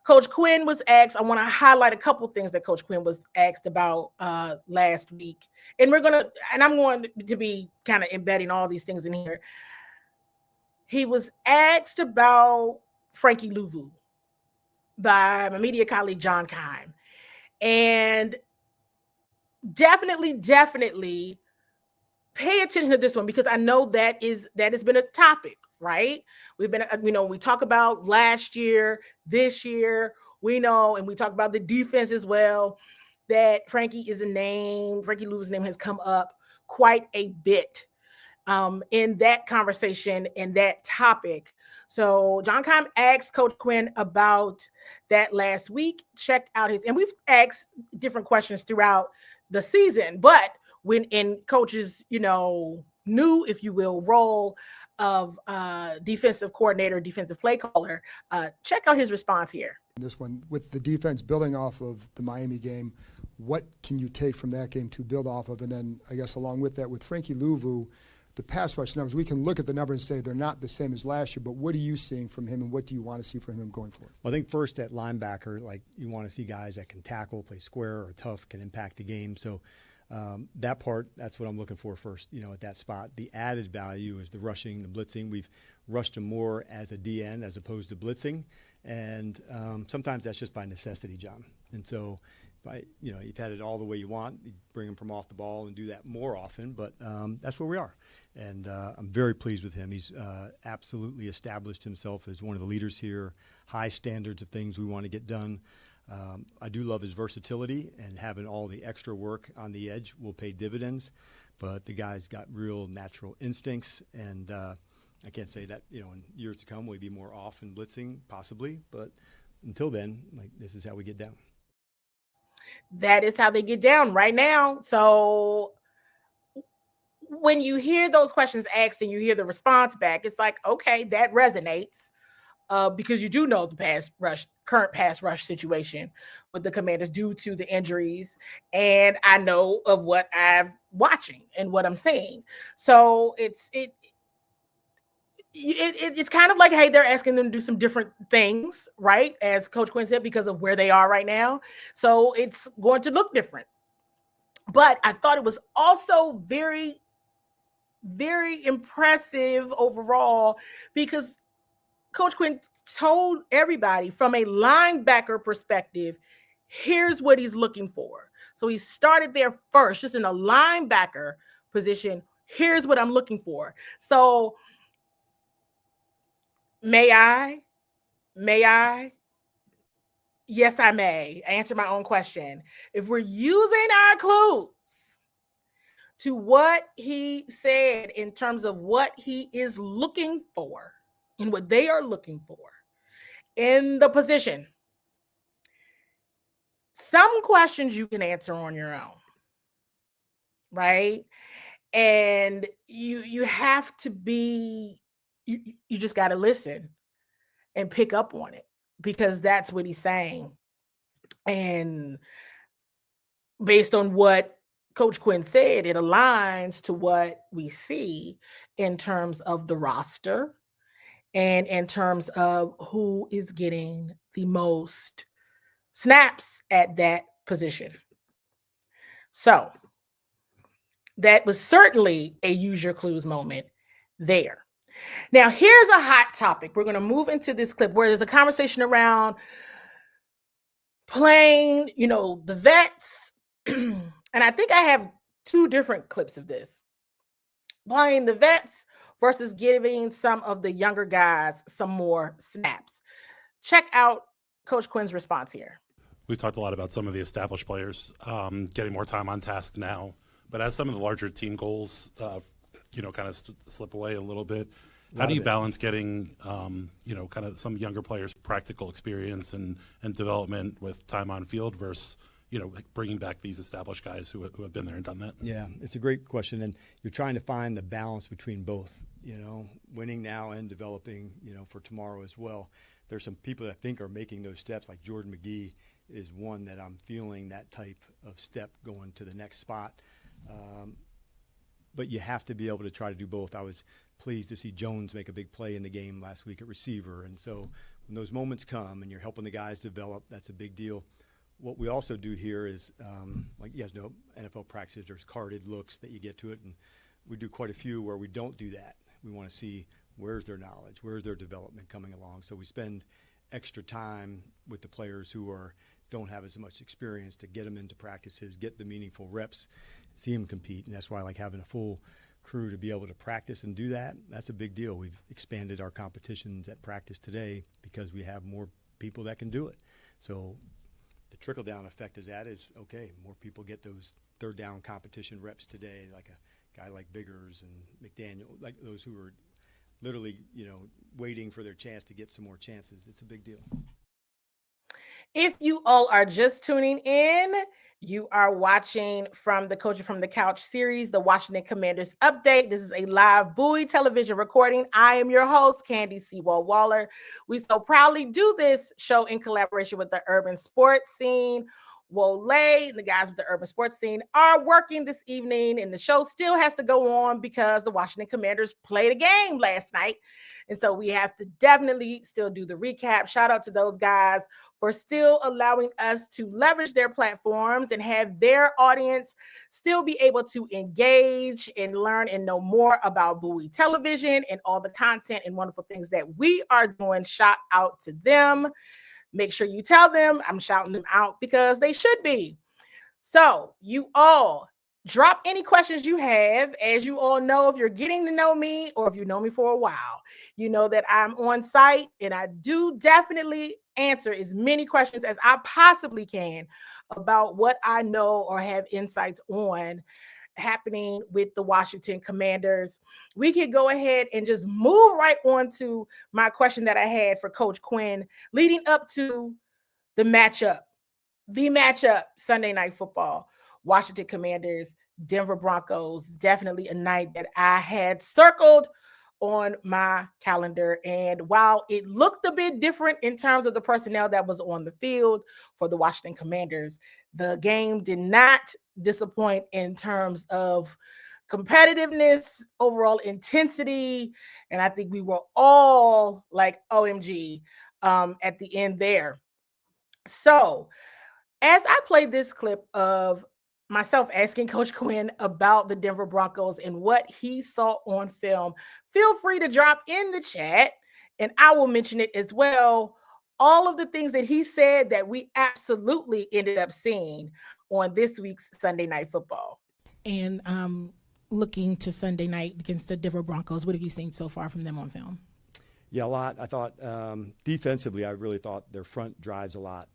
Speaker 1: Coach Quinn was asked, I want to highlight a couple things that Coach Quinn was asked about last week. And I'm going to be kind of embedding all these things in here. He was asked about Frankie Louvu by my media colleague, John Keim. And definitely pay attention to this one because I know that has been a topic, right? We've been, we talk about last year, this year, we know, and we talk about the defense as well, that Frankie Louvu's name has come up quite a bit in that conversation and that topic. So John Keim asked Coach Quinn about that last week. Check out and we've asked different questions throughout the season, but when in Coach's, new, if you will, role of defensive coordinator, defensive play caller, check out his response here.
Speaker 6: This one, with the defense building off of the Miami game, what can you take from that game to build off of? And then I guess along with that, with Frankie Louvu, the pass rush numbers, we can look at the numbers and say they're not the same as last year, but what are you seeing from him and what do you want to see from him going forward?
Speaker 2: Well, I think first at linebacker, you want to see guys that can tackle, play square or tough, can impact the game. So that part, that's what I'm looking for first, at that spot. The added value is the rushing, the blitzing. We've rushed him more as a DN as opposed to blitzing. And sometimes that's just by necessity, John. And so you've had it all the way you want, you bring him from off the ball and do that more often, but that's where we are. And I'm very pleased with him. He's absolutely established himself as one of the leaders here, high standards of things we want to get done. I do love his versatility, and having all the extra work on the edge will pay dividends, but the guy's got real natural instincts, and I can't say that, in years to come will he be more off and blitzing, possibly, but until then, this is how we get down.
Speaker 1: That is how they get down right now. So when you hear those questions asked and you hear the response back, it's like, okay, that resonates because you do know the current pass rush situation with the Commanders due to the injuries. And I know of what I'm watching and what I'm seeing. So it's kind of like, hey, they're asking them to do some different things, right? As Coach Quinn said, because of where they are right now. So it's going to look different. But I thought it was also very, very impressive overall because Coach Quinn told everybody from a linebacker perspective, here's what he's looking for. So he started there first, just in a linebacker position. Here's what I'm looking for. So May I? Yes, I may answer my own question. If we're using our clues to what he said in terms of what he is looking for and what they are looking for in the position, some questions you can answer on your own, right? And you have to be, you just got to listen. and pick up on it, because that's what he's saying. And based on what Coach Quinn said, it aligns to what we see in terms of the roster and in terms of who is getting the most snaps at that position. So that was certainly a use your clues moment there. Now, here's a hot topic. We're going to move into this clip where there's a conversation around playing, the vets. And I think I have two different clips of this. Playing the vets versus giving some of the younger guys some more snaps. Check out Coach Quinn's response here.
Speaker 7: We've talked a lot about some of the established players getting more time on task now, but as some of the larger team goals, kind of slip away a little bit, how do you balance getting, kind of some younger players' practical experience and development with time on field versus, bringing back these established guys who have been there and done that?
Speaker 2: Yeah, it's a great question, and you're trying to find the balance between both, winning now and developing, for tomorrow as well. There's some people that I think are making those steps, like Jordan McGee is one that I'm feeling that type of step going to the next spot. But you have to be able to try to do both. I was pleased to see Jones make a big play in the game last week at receiver. And so when those moments come and you're helping the guys develop, that's a big deal. What we also do here is, like you guys know, NFL practices, there's carded looks that you get to it. And we do quite a few where we don't do that. We want to see where's their knowledge, where's their development coming along. So we spend extra time with the players who don't have as much experience to get them into practices, get the meaningful reps, see them compete. And that's why I like having a full crew to be able to practice and do that. That's a big deal. We've expanded our competitions at practice today because we have more people that can do it. So the trickle-down effect of that is, okay, more people get those third down competition reps today, like a guy like Biggers and McDaniel, like those who are literally, waiting for their chance to get some more chances. It's a big deal.
Speaker 1: If you all are just tuning in, you are watching from the Coaching from the Couch series, the Washington Commanders Update. This is a live Bowie television recording. I am your host, Candy Sewell-Waller. We so proudly do this show in collaboration with the Urban Sports Scene. Wole, the guys with the Urban Sports Scene, are working this evening, and the show still has to go on because the Washington Commanders played a game last night. And so we have to definitely still do the recap. Shout out to those guys for still allowing us to leverage their platforms and have their audience still be able to engage and learn and know more about Bowie Television and all the content and wonderful things that we are doing. Shout out to them. Make sure you tell them I'm shouting them out because they should be. So you all drop any questions you have. As you all know, if you're getting to know me or if you know me for a while, you know that I'm on site and I do definitely answer as many questions as I possibly can about what I know or have insights on happening with the Washington Commanders. We could go ahead and just move right on to my question that I had for Coach Quinn leading up to the matchup Sunday Night Football, Washington Commanders, Denver Broncos. Definitely a night that I had circled on my calendar. And while it looked a bit different in terms of the personnel that was on the field for the Washington Commanders, the game did not disappoint in terms of competitiveness, overall intensity. And I think we were all like, OMG, at the end there. So as I played this clip of myself asking Coach Quinn about the Denver Broncos and what he saw on film, feel free to drop in the chat and I will mention it as well. All of the things that he said that we absolutely ended up seeing on this week's Sunday Night Football.
Speaker 5: And looking to Sunday night against the Denver Broncos, what have you seen so far from them on film?
Speaker 2: Yeah, a lot. I thought defensively, I really thought their front drives a lot.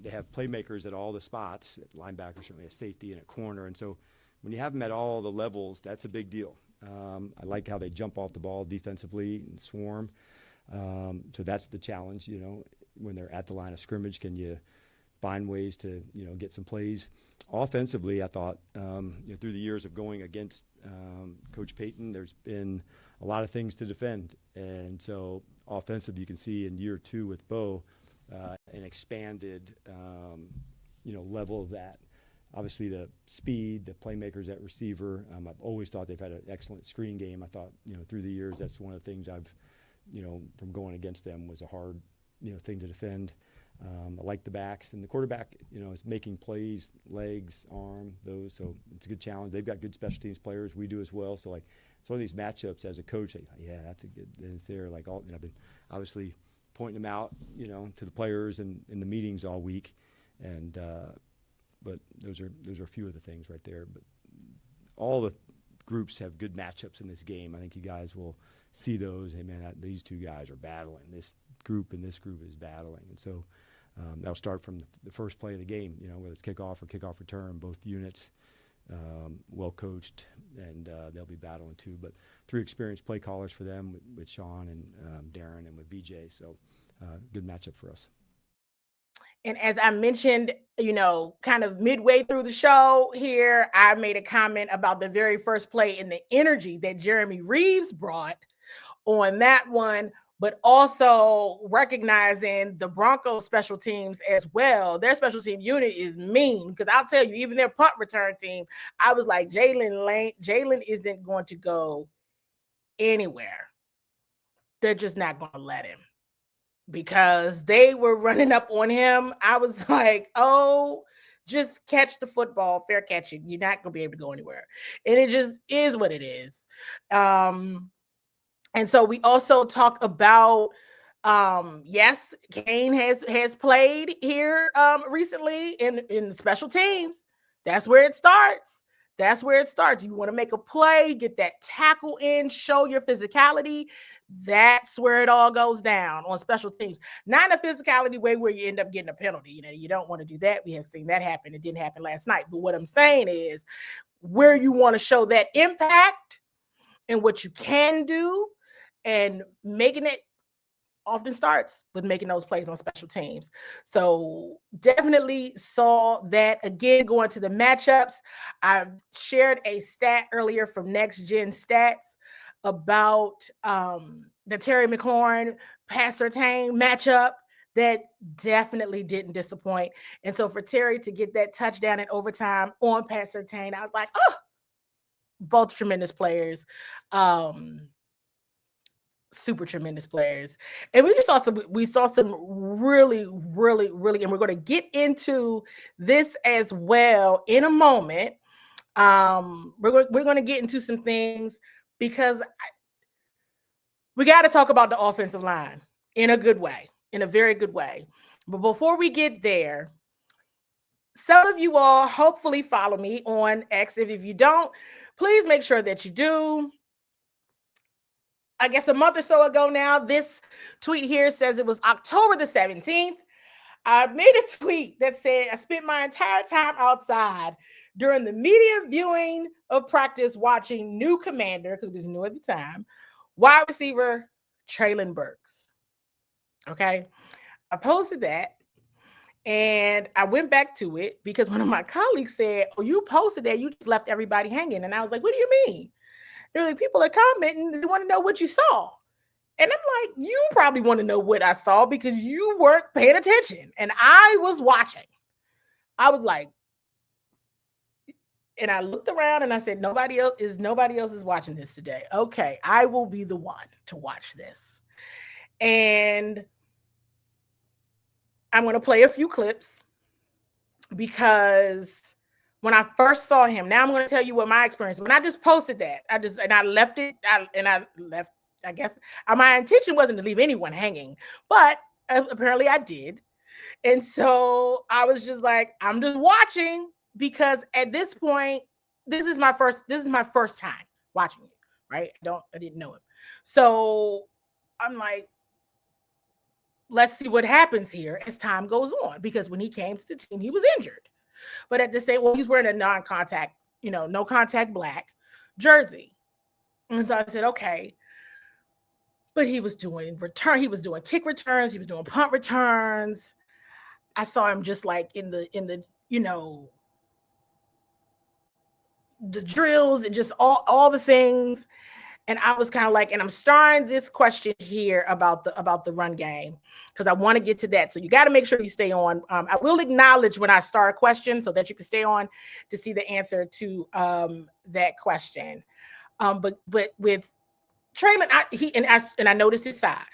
Speaker 2: They have playmakers at all the spots, linebacker, certainly a safety and a corner. And so when you have them at all the levels, that's a big deal. I like how they jump off the ball defensively and swarm. So that's the challenge, when they're at the line of scrimmage, can you find ways to, get some plays? Offensively, I thought, through the years of going against Coach Payton, there's been a lot of things to defend. And so offensive. You can see in year 2 with Bo, an expanded, level of that. Obviously, the speed, the playmakers at receiver. I've always thought they've had an excellent screen game. I thought, through the years, that's one of the things I've, from going against them was a hard, thing to defend. I like the backs, and the quarterback, is making plays, legs, arm, those. So it's a good challenge. They've got good special teams players. We do as well. So some of these matchups as a coach, that's a good. And it's there. I've been obviously pointing them out, to the players and in the meetings all week, and. But those are a few of the things right there. But all the groups have good matchups in this game. I think you guys will see those. Hey, man, these two guys are battling. This group and this group is battling. And so that'll start from the first play of the game, whether it's kickoff or kickoff return, both units well coached, and they'll be battling too. But 3 experienced play callers for them with Sean and Darren and with BJ. So good matchup for us.
Speaker 1: And as I mentioned, kind of midway through the show here, I made a comment about the very first play and the energy that Jeremy Reeves brought on that one, but also recognizing the Broncos special teams as well. Their special team unit is mean, because I'll tell you, even their punt return team, I was like, Jalen isn't going to go anywhere. They're just not going to let him. Because they were running up on him. I was like, oh, just catch the football, fair catching. You're not going to be able to go anywhere. And it just is what it is. And so we also talk about, yes, Kane has played here recently in special teams. That's where it starts. You want to make a play, get that tackle in, show your physicality. That's where it all goes down on special teams. Not in a physicality way where you end up getting a penalty. You don't want to do that. We have seen that happen. It didn't happen last night. But what I'm saying is where you want to show that impact and what you can do, and making it often starts with making those plays on special teams. So definitely saw that. Again, going to the matchups, I shared a stat earlier from Next Gen Stats about the Terry McLaurin Pat Surtain matchup that definitely didn't disappoint. And so for Terry to get that touchdown in overtime on Pat Surtain, I was like, oh, both tremendous players. Super tremendous players. And we saw some really, really, really, and we're going to get into this as well in a moment. We're going to get into some things because we got to talk about the offensive line in a good way, in a very good way. But before we get there, some of you all hopefully follow me on X. If you don't, please make sure that you do. I guess a month or so ago now, this tweet here says it was October the 17th. I made a tweet that said, I spent my entire time outside during the media viewing of practice watching new commander, because it was new at the time, wide receiver Treylon Burks. Okay. I posted that and I went back to it because one of my colleagues said, oh, you posted that, you just left everybody hanging. And I was like, what do you mean? They're like, people are commenting, they want to know what you saw. And I'm like, you probably want to know what I saw because you weren't paying attention. And I was watching. I was like, and I looked around and I said, nobody else is watching this today. Okay, I will be the one to watch this. And I'm going to play a few clips because when I first saw him, now I'm going to tell you what my experience. When I just posted that, I left it. I guess my intention wasn't to leave anyone hanging, but apparently I did. And so I was just like, I'm just watching because at this point, this is my first time watching it, right? I didn't know him. So I'm like, let's see what happens here as time goes on, because when he came to the team, he was injured. But at the same, he's wearing a non-contact, no contact black jersey. And so I said, okay. But he was doing kick returns, he was doing punt returns. I saw him just like in the the drills and just all the things. And I was kind of like, and I'm starting this question here about the run game because I want to get to that. So you got to make sure you stay on. I will acknowledge when I start a question so that you can stay on to see the answer to that question. But with Traylon, I noticed his size.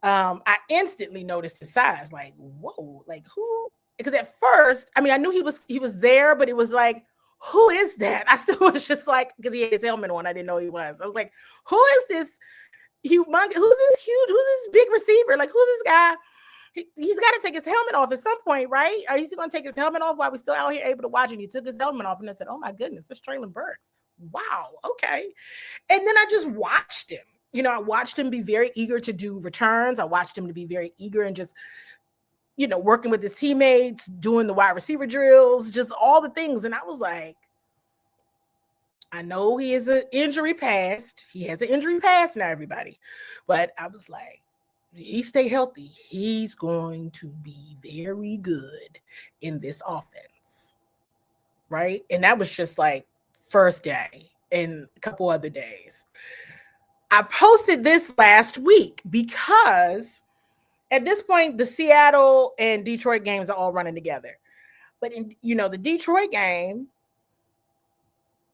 Speaker 1: I instantly noticed his size. Like, whoa, like who? Because at first, I mean, I knew he was there, but it was like, who is that? I still was just like, because he had his helmet on, I didn't know he was. I was like, who is this humongous? Who's this huge? Who's this big receiver? Like, who's this guy? He's got to take his helmet off at some point, right? Are you still going to take his helmet off while we're still out here able to watch it? He took his helmet off and I said, oh my goodness, it's Traylon Burks. Wow, okay. And then I just watched him. You know, I watched him be very eager to do returns. I watched him to be very eager and just, you know, working with his teammates, doing the wide receiver drills, just all the things. And I was like, I know he is an injury past. He has an injury past now, everybody. But I was like, he stay healthy. He's going to be very good in this offense. Right? And that was just like first day and a couple other days. I posted this last week because at this point, the Seattle and Detroit games are all running together. But in, you know, the Detroit game,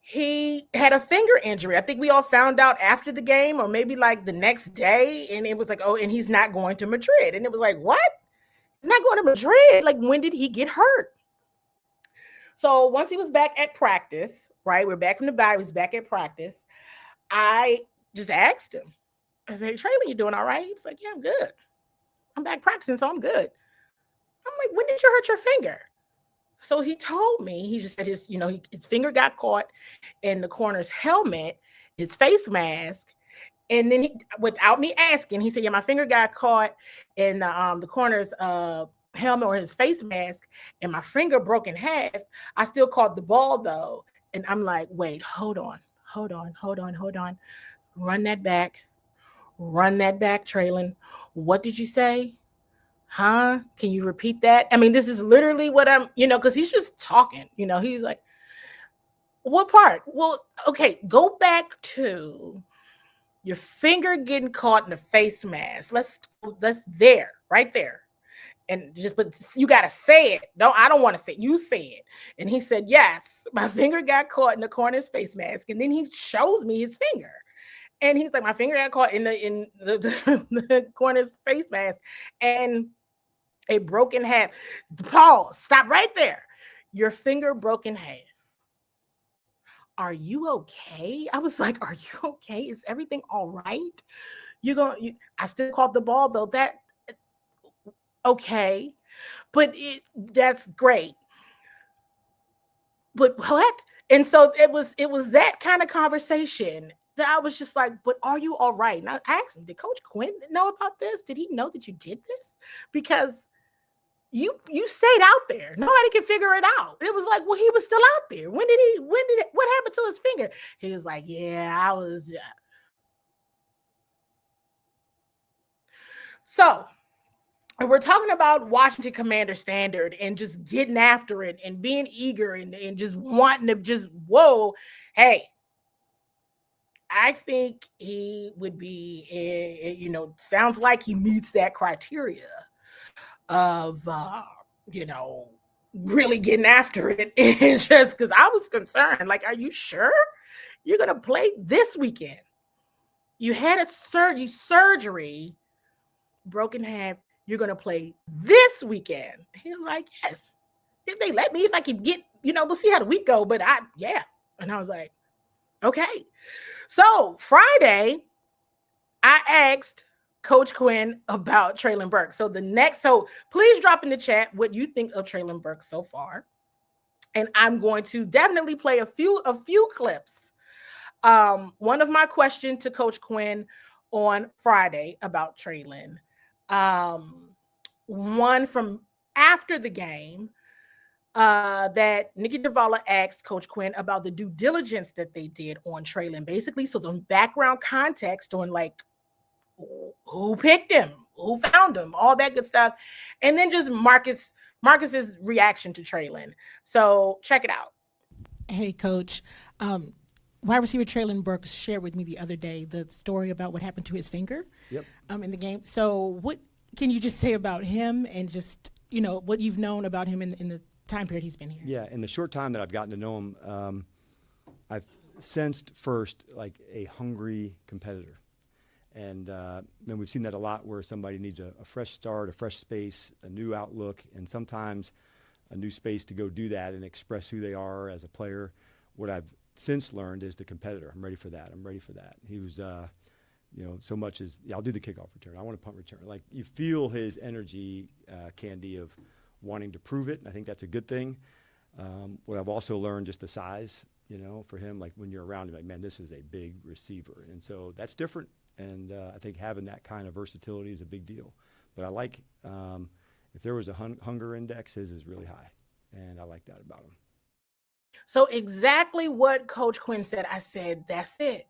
Speaker 1: he had a finger injury. I think we all found out after the game or maybe like the next day. And it was like, oh, and he's not going to Madrid. And it was like, what? He's not going to Madrid? Like, when did he get hurt? So once he was back at practice, right? We're back from the bye. He was back at practice. I just asked him. I said, hey, Traylon, you doing all right? He was like, yeah, I'm good. I'm back practicing, so I'm good. I'm like, when did you hurt your finger? So he told me, he just said his finger got caught in the corner's helmet, his face mask. And then without me asking, he said, yeah, my finger got caught in the corner's helmet or his face mask, and my finger broke in half. I still caught the ball though. And I'm like, wait, hold on. Run that back, Traylon. What did you say? Huh? Can you repeat that? I mean, this is literally what I'm, because he's just talking, he's like, what part? Well, okay, go back to your finger getting caught in the face mask. Let's there, right there. And but you got to say it. No, I don't want to say it. You say it. And he said, yes, my finger got caught in the corner's face mask. And then he shows me his finger. And he's like, my finger got caught in the corner's face mask. And it broke in half. Pause. Stop right there. Your finger broke in half. Are you okay? I was like, are you okay? Is everything all right? I still caught the ball though. Okay. But that's great. But what? And so it was that kind of conversation that I was just like, but are you all right? And I asked him, did Coach Quinn know about this? Did he know that you did this? Because you stayed out there. Nobody can figure it out. It was like, well, he was still out there. What happened to his finger? He was like, yeah, I was. So, and we're talking about Washington Commander standard and just getting after it and being eager and just wanting to just, whoa, hey, I think he would be, sounds like he meets that criteria of, really getting after it. And just because I was concerned, like, are you sure you're going to play this weekend? You had a surgery, broken half. You're going to play this weekend. He was like, yes, if they let me, if I could get, we'll see how the week go. But yeah. And I was like, okay. So Friday, I asked Coach Quinn about Traylon Burks. So please drop in the chat what you think of Traylon Burks so far. And I'm going to definitely play a few clips. One of my questions to Coach Quinn on Friday about Traylon. One from after the game that Nikki Davala asked Coach Quinn about the due diligence that they did on Traylon, basically. So some background context on like who picked him, who found him, all that good stuff. And then just Marcus's reaction to Traylon. So check it out.
Speaker 5: Hey, Coach. wide receiver Traylon Burks shared with me the other day the story about what happened to his finger in the game. So what can you just say about him and just, what you've known about him in the time period he's been here?
Speaker 2: Yeah, in the short time that I've gotten to know him, I've sensed first like a hungry competitor. And we've seen that a lot where somebody needs a fresh start, a fresh space, a new outlook, and sometimes a new space to go do that and express who they are as a player. What I've since learned is the competitor. I'm ready for that. He was, so much as, I'll do the kickoff return. I want to punt return. Like, you feel his energy, Candy, of wanting to prove it. And I think that's a good thing. What I've also learned, just the size, for him, like when you're around him, like, man, this is a big receiver. And so that's different. And I think having that kind of versatility is a big deal. But I like, if there was a hunger index, his is really high. And I like that about him.
Speaker 1: So exactly what Coach Quinn said, I said, that's it.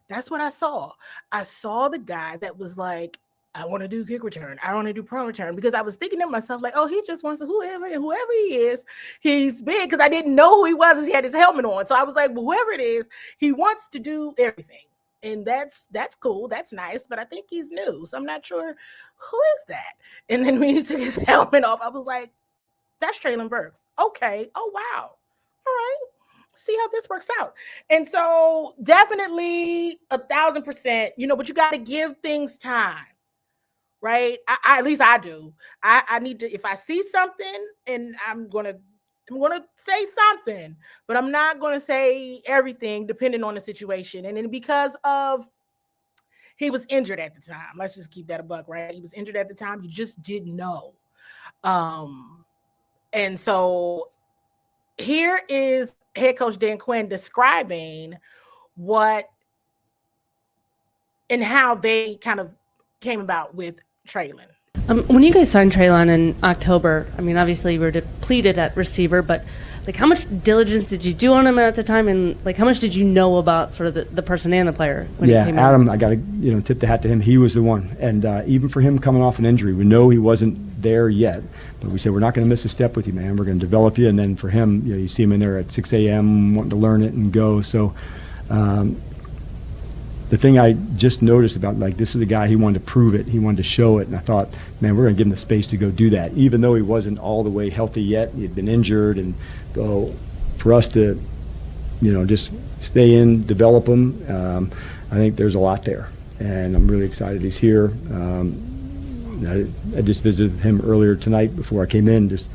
Speaker 1: That's what I saw. I saw the guy that was like, I want to do kick return. I want to do punt return, because I was thinking to myself, like, oh, he just wants to, whoever he is, he's big, because I didn't know who he was as he had his helmet on. So I was like, well, whoever it is, he wants to do everything. And that's cool. That's nice. But I think he's new. So I'm not sure who is that. And then when he took his helmet off, I was like, that's Traylon Burks. Okay. Oh, wow. All right. See how this works out. And so definitely 1,000%, but you got to give things time, right? I at least I do. I need to, if I see something, and I'm going to say something, but I'm not going to say everything depending on the situation. And then because of, he was injured at the time. Let's just keep that a buck, right? He was injured at the time. You just didn't know. And so here is head coach Dan Quinn describing what and how they kind of came about with Traylon.
Speaker 8: When you guys signed Traylon in October, I mean, obviously you were depleted at receiver, but like, how much diligence did you do on him at the time, and like, how much did you know about sort of the person and the player when he came
Speaker 2: Adam,
Speaker 8: in?
Speaker 2: I got to tip the hat to him. He was the one, and even for him coming off an injury, we know he wasn't there yet, but we said, we're not going to miss a step with you, man. We're going to develop you. And then for him, you see him in there at 6 a.m. wanting to learn it and go. So the thing I just noticed about, like, this is a guy, he wanted to prove it, he wanted to show it, and I thought, man, we're going to give him the space to go do that, even though he wasn't all the way healthy yet. He had been injured, and so for us to, just stay in, develop him, I think there's a lot there, and I'm really excited he's here. I just visited him earlier tonight before I came in. Just,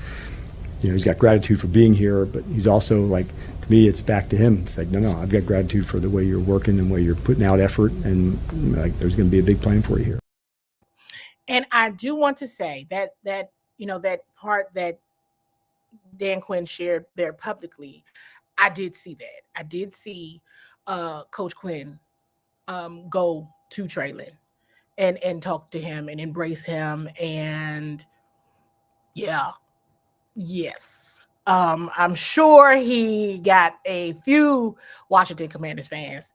Speaker 2: he's got gratitude for being here, but he's also, like, to me, it's back to him. It's like, no, I've got gratitude for the way you're working and the way you're putting out effort, and like, there's going to be a big plan for you here.
Speaker 1: And I do want to say that that part that Dan Quinn shared there publicly, I did see that. I did see Coach Quinn go to Traylon and talk to him and embrace him. And yes. I'm sure he got a few Washington Commanders fans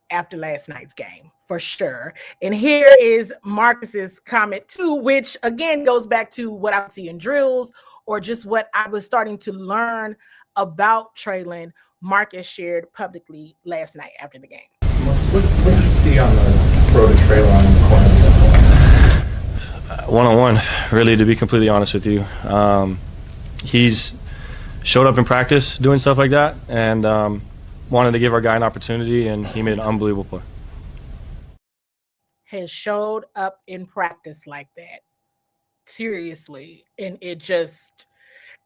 Speaker 1: after last night's game, for sure. And here is Marcus's comment too, which again goes back to what I would see in drills, or just what I was starting to learn about Traylon. Marcus shared publicly last night after the game.
Speaker 9: What did you see on the throw to Traylon in the corner?
Speaker 10: One-on-one, really, to be completely honest with you. He's showed up in practice doing stuff like that, and wanted to give our guy an opportunity, and he made an unbelievable play.
Speaker 1: Has showed up in practice like that. Seriously. And it just,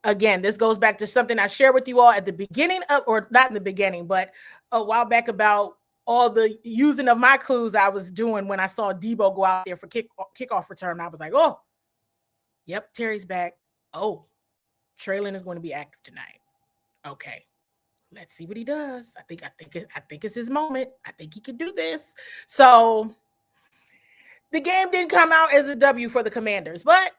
Speaker 1: again, this goes back to something I shared with you all at the beginning of, or not in the beginning, but a while back, about all the using of my clues I was doing when I saw Debo go out there for kickoff return. I was like, oh, yep, Terry's back. Oh, Traylon is going to be active tonight. Okay, let's see what he does. I think it's his moment. I think he could do this. So the game didn't come out as a W for the Commanders, but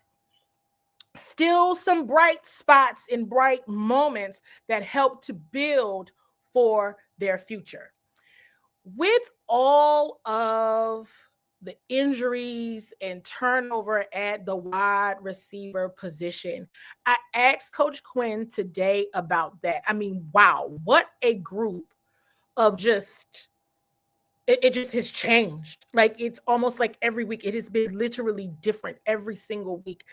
Speaker 1: still some bright spots and bright moments that helped to build for their future. With all of the injuries and turnover at the wide receiver position. I asked Coach Quinn today about that. I mean, wow, what a group of just it just has changed. Like, it's almost like every week it has been literally different every single week.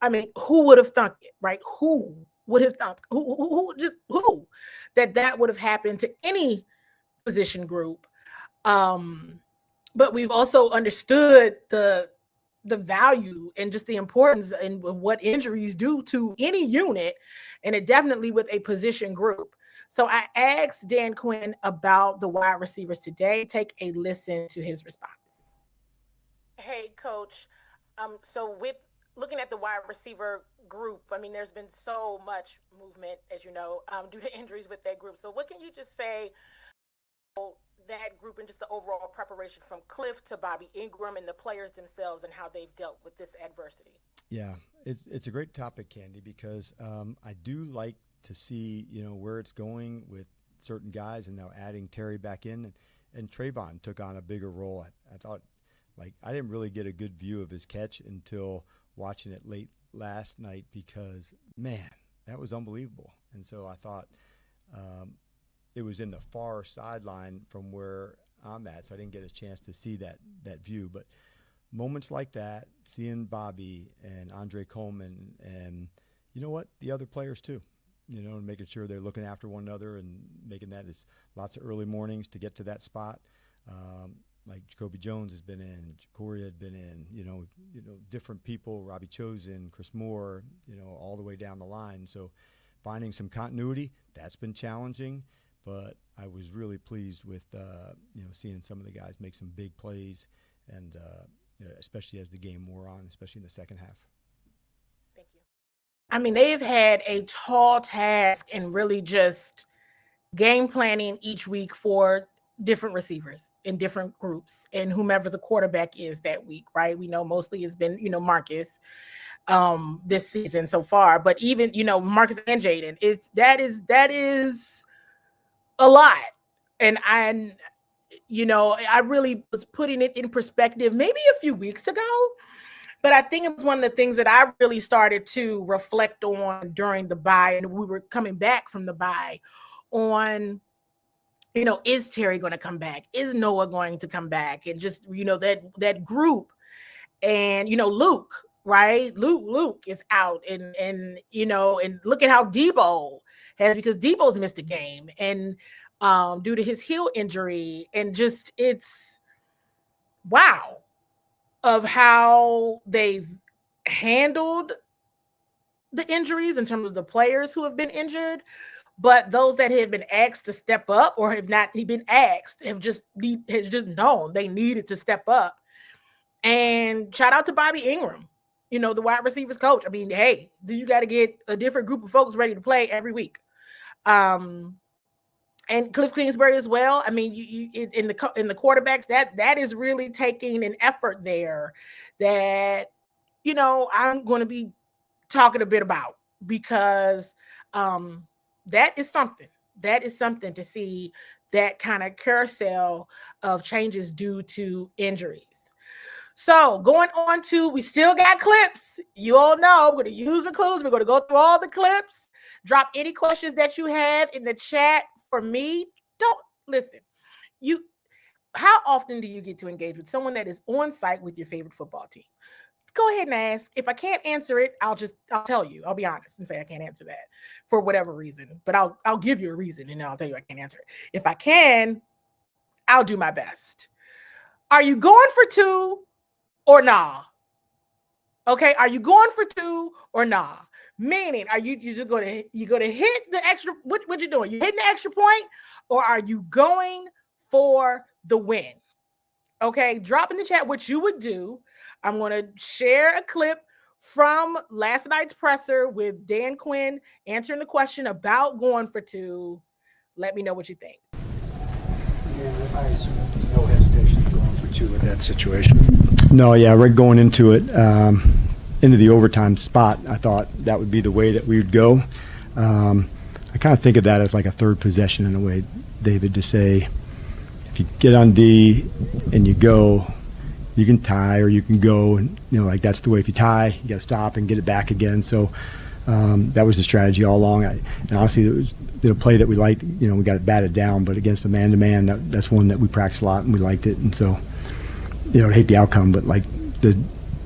Speaker 1: I mean, who would have thunk it, right? Who would have thunk who that would have happened to any position group? But we've also understood the value and just the importance and what injuries do to any unit, and it definitely with a position group. So I asked Dan Quinn about the wide receivers today. Take a listen to his response. Hey, Coach. So with looking at the wide receiver group, I mean, there's been so much movement, as you know, due to injuries with that group. So what can you just say about that group and just the overall preparation from Cliff to Bobby Ingram and the players themselves and how they've dealt with this adversity?
Speaker 2: Yeah, it's a great topic, Candy, because I do like to see, where it's going with certain guys, and now adding Terry back in, and Trayvon took on a bigger role. I thought, I didn't really get a good view of his catch until watching it late last night, because, man, that was unbelievable. And so I thought it was in the far sideline from where I'm at, so I didn't get a chance to see that view. But moments like that, seeing Bobby and Andre Coleman and, the other players too, and making sure they're looking after one another and making that as lots of early mornings to get to that spot. Like Jacoby Jones has been in, Corey had been in, different people, Robbie Chosen, Chris Moore, all the way down the line. So finding some continuity, that's been challenging, but I was really pleased with, seeing some of the guys make some big plays, and especially as the game wore on, especially in the second half.
Speaker 1: Thank you. I mean, they've had a tall task and really just game planning each week for different receivers in different groups and whomever the quarterback is that week, right? We know mostly it's been, Marcus this season so far, but even, Marcus and Jaden, that is a lot. And I really was putting it in perspective maybe a few weeks ago, but I think it was one of the things that I really started to reflect on during the bye, and we were coming back from the bye on, is Terry going to come back? Is Noah going to come back? And just, that group, and, Luke, right? Luke is out, and look at how Debo has, because Debo's missed a game, and due to his heel injury, and just, it's wow of how they've handled the injuries in terms of the players who have been injured. But those that have been asked to step up or have not been asked has just known they needed to step up. And shout out to Bobby Ingram, the wide receivers coach. I mean, hey, you got to get a different group of folks ready to play every week. And Cliff Kingsbury as well. I mean, you in the quarterbacks, that is really taking an effort there that, I'm going to be talking a bit about, because that is something. That is something to see, that kind of carousel of changes due to injuries. So going on to, we still got clips. You all know, we're going to use the clues. We're going to go through all the clips. Drop any questions that you have in the chat for me. Don't listen. How often do you get to engage with someone that is on site with your favorite football team? Go ahead and ask. If I can't answer it, I'll tell you. I'll be honest and say I can't answer that for whatever reason, but I'll give you a reason, and I'll tell you I can't answer it. If I can, I'll do my best. Are you going for 2 or nah? Okay, are you going for 2 or nah? Meaning, are you just going to hit the extra? What you doing? You hitting the extra point, or are you going for the win? Okay, drop in the chat what you would do. I'm going to share a clip from last night's presser with Dan Quinn answering the question about going for 2. Let me know what you think.
Speaker 9: Yeah, I assume there's no hesitation going for 2 in that situation.
Speaker 2: No, yeah, right going into it, into the overtime spot, I thought that would be the way that we would go. I kind of think of that as like a third possession in a way, David, to say, if you get on D and you go, you can tie or you can go, and like that's the way. If you tie, you got to stop and get it back again. So that was the strategy all along. And honestly, it was a play that we liked. We got it batted down, but against a man-to-man, that's one that we practiced a lot and we liked it. And so, I hate the outcome, but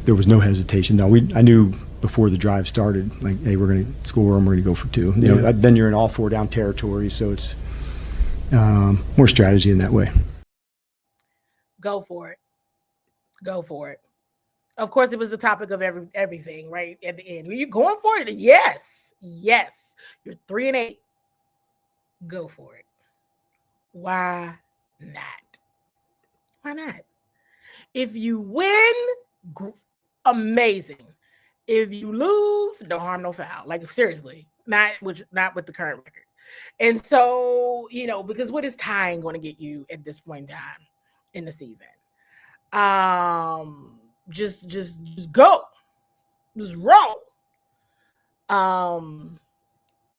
Speaker 2: there was no hesitation. No, I knew before the drive started, hey, we're going to score and we're going to go for two. Then you're in all 4 down territory, so it's more strategy in that way.
Speaker 1: Go for it. Go for it. Of course, it was the topic of everything, right? At the end. Were you going for it? Yes. Yes. You're 3-8. Go for it. Why not? Why not? If you win, amazing. If you lose, no harm, no foul. Seriously, not with the current record. And so, because what is tying going to get you at this point in time in the season? Just go. Just roll.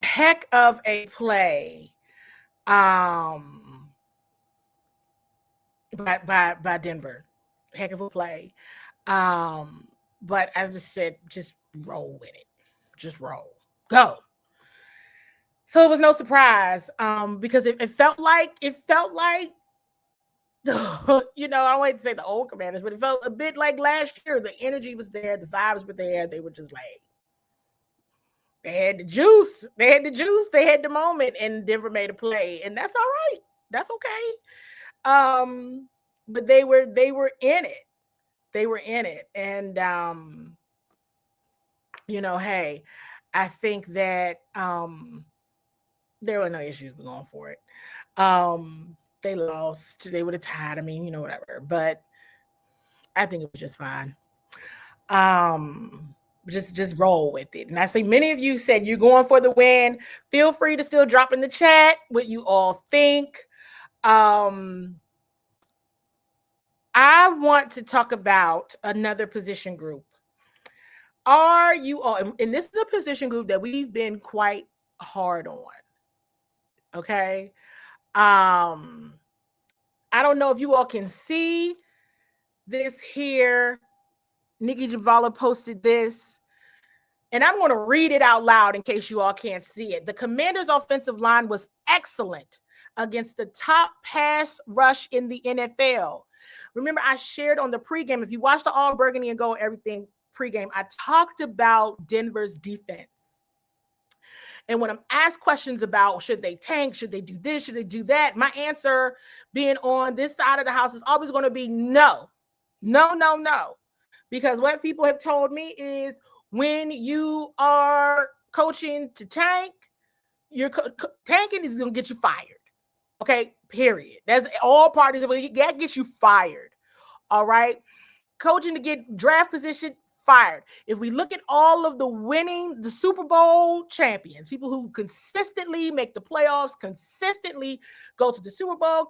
Speaker 1: Heck of a play. By Denver. Heck of a play. But as I just said, just roll with it. Just roll. Go. So it was no surprise because it felt like I don't want to say the old Commanders, but it felt a bit like last year. The energy was there, the vibes were there. They were just they had the juice. They had the moment, and Denver made a play, and that's all right. That's okay. But they were in it. They were in it, and hey, I think that there were no issues with going for it. They lost. They would have tied. Whatever. But I think it was just fine. Just roll with it. And I see many of you said you're going for the win. Feel free to still drop in the chat what you all think. I want to talk about another position group. Are you all, and this is a position group that we've been quite hard on. Okay. I don't know if you all can see this here. Nikki Javala posted this, and I'm going to read it out loud in case you all can't see it. The Commanders' offensive line was excellent against the top pass rush in the NFL. Remember, I shared on the pregame, if you watch the All Burgundy and Gold Everything pregame, I talked about Denver's defense. And when I'm asked questions about should they tank, should they do this, should they do that, my answer being on this side of the house is always going to be no. No, no, no. Because what people have told me is when you are coaching to tank, you're tanking is going to get you fired. Okay, period. That's all parties. That gets you fired. All right. Coaching to get draft position, fired. If we look at all of the Super Bowl champions, people who consistently make the playoffs, consistently go to the Super Bowl,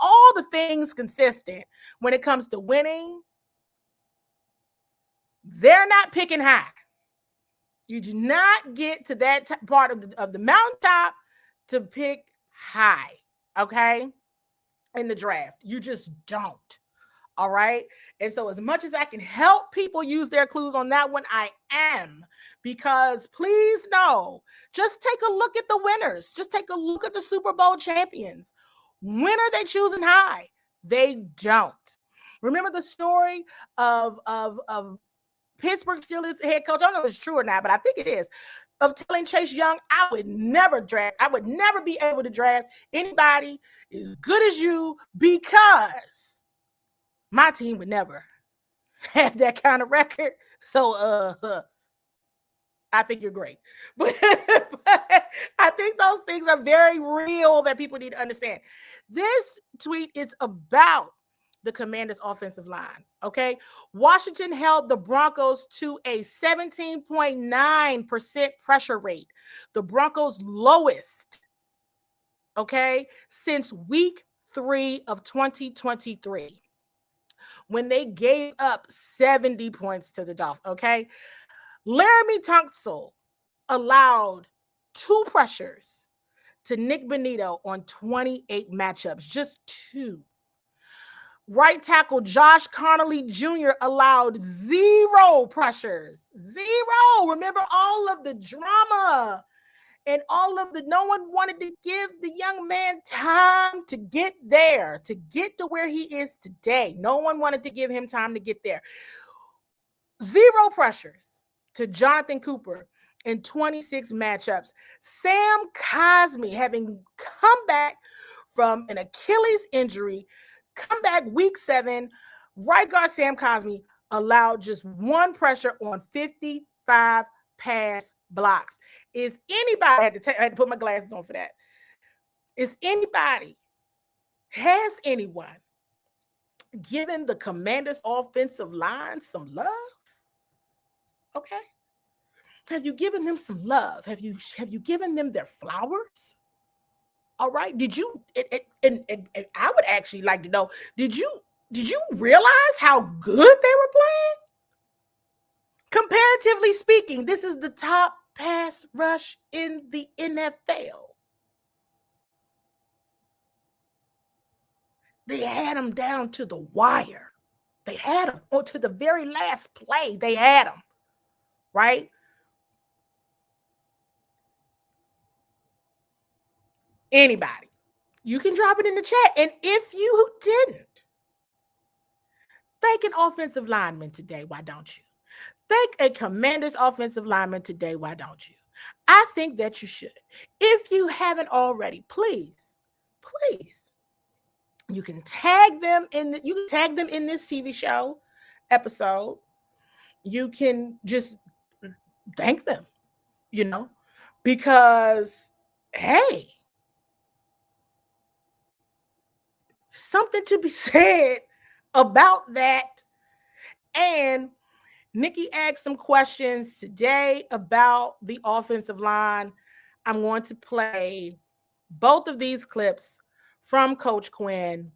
Speaker 1: all the things consistent when it comes to winning, they're not picking high. You do not get to that part of the mountaintop to pick high, okay, in the draft. You just don't. All right. And so as much as I can help people use their clues on that one, I am, because please know, just take a look at the winners. Just take a look at the Super Bowl champions. When are they choosing high? They don't. Remember the story of Pittsburgh Steelers head coach? I don't know if it's true or not, but I think it is, of telling Chase Young, I would never be able to draft anybody as good as you because my team would never have that kind of record. So I think you're great. But I think those things are very real that people need to understand. This tweet is about the Commanders' offensive line, okay? Washington held the Broncos to a 17.9% pressure rate, the Broncos' lowest, okay, since week 3 of 2023. When they gave up 70 points to the Dolphins, okay? Laramie Tunsil allowed 2 pressures to Nick Bonito on 28 matchups, just 2. Right tackle Josh Connolly Jr. allowed 0 pressures. 0. Remember all of the drama and all of the, no one wanted to give the young man time to get there, to get to where he is today. No one wanted to give him time to get there. 0 pressures to Jonathan Cooper in 26 matchups. Sam Cosmi, having come back from an Achilles injury, come back week 7, right guard Sam Cosmi allowed just 1 pressure on 55 pass blocks. Is anybody, I had to put my glasses on for that. Has anyone given the Commanders offensive line some love? Okay. Have you given them some love? Have you given them their flowers? All right. Did you? And I would actually like to know. Did you realize how good they were playing? Comparatively speaking, this is the top pass rush in the NFL. They had them down to the wire. They had them to the very last play. They had them, right? Anybody, you can drop it in the chat. And if you didn't thank an offensive lineman today, why don't you? Thank a Commanders offensive lineman today, why don't you? I think that you should. If you haven't already, please, you can tag them in this TV show episode. You can just thank them, because hey, something to be said about that. And Nikki asked some questions today about the offensive line. I'm going to play both of these clips from Coach Quinn.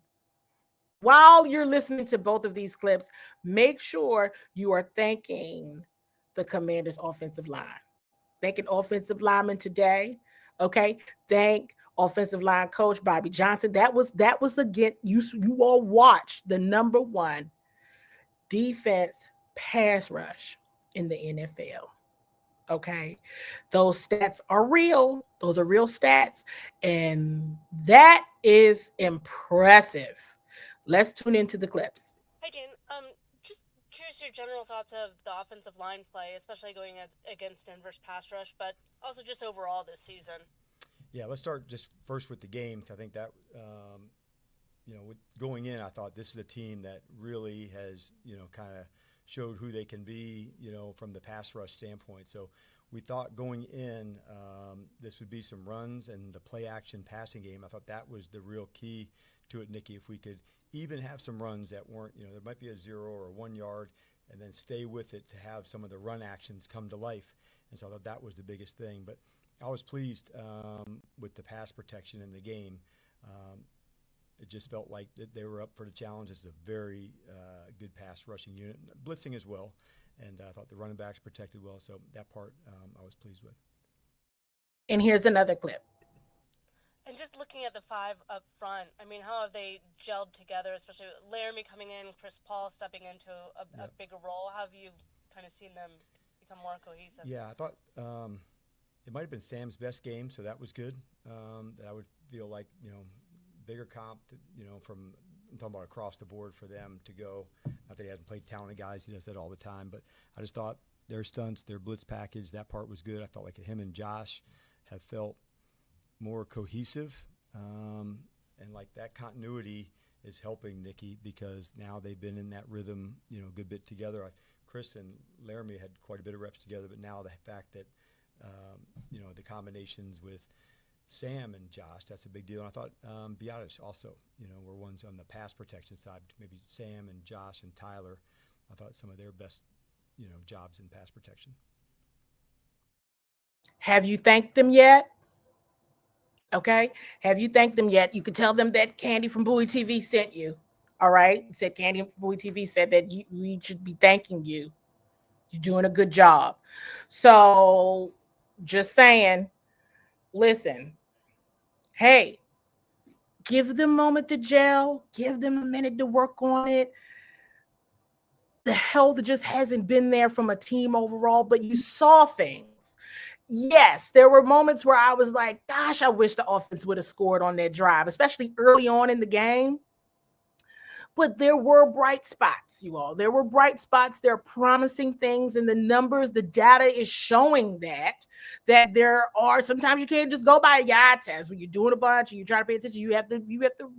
Speaker 1: While you're listening to both of these clips, make sure you are thanking the Commanders offensive line. Thanking offensive linemen today. Okay. Thank offensive line coach Bobby Johnson. That was again, you all watched the number 1 defense pass rush in the NFL. Okay. Those stats are real. Those are real stats. And that is impressive. Let's tune into the clips.
Speaker 8: Hi, Jan. Just curious your general thoughts of the offensive line play, especially going against Denver's pass rush, but also just overall this season.
Speaker 2: Yeah, let's start just first with the game. I think that, with going in, I thought this is a team that really has, kind of showed who they can be, from the pass rush standpoint. So we thought going in, this would be some runs and the play action passing game. I thought that was the real key to it, Nikki. If we could even have some runs that weren't, there might be a 0 or 1 yard, and then stay with it to have some of the run actions come to life. And so I thought that was the biggest thing. But I was pleased with the pass protection in the game. It just felt like that they were up for the challenge. It's a very good pass rushing unit, blitzing as well. And I thought the running backs protected well. So that part I was pleased with.
Speaker 1: And here's another clip.
Speaker 8: And just looking at the 5 up front, I mean, how have they gelled together, especially with Laramie coming in, Chris Paul stepping into a bigger role? How have you kind of seen them become more cohesive?
Speaker 2: Yeah, I thought it might have been Sam's best game, so that was good. That I would feel like, bigger comp, from, I'm talking about across the board for them to go. Not that he hasn't played talented guys, he does that all the time, but I just thought their stunts, their blitz package, that part was good. I felt like him and Josh have felt more cohesive, and like that continuity is helping Nikki, because now they've been in that rhythm, a good bit together. Chris and Laramie had quite a bit of reps together, but now the fact that the combinations with Sam and Josh, that's a big deal. And I thought Biotis also, were ones on the pass protection side, maybe Sam and Josh and Tyler. I thought some of their best, jobs in pass protection.
Speaker 1: Have you thanked them yet? Okay. Have you thanked them yet? You can tell them that Candy from Bowie TV sent you. All right. Said Candy from Bowie TV said that we should be thanking you. You're doing a good job. So just saying, listen, hey, Give them a moment to gel. Give them a minute to work on it. The health just hasn't been there from a team overall, but you saw things. Yes, there were moments where I was like, gosh, I wish the offense would have scored on that drive, especially early on in the game. But there were bright spots, you all. There were bright spots. There are promising things in the numbers. The data is showing that there are, sometimes you can't just go by a eye test when you're doing a bunch and you try to pay attention. You have to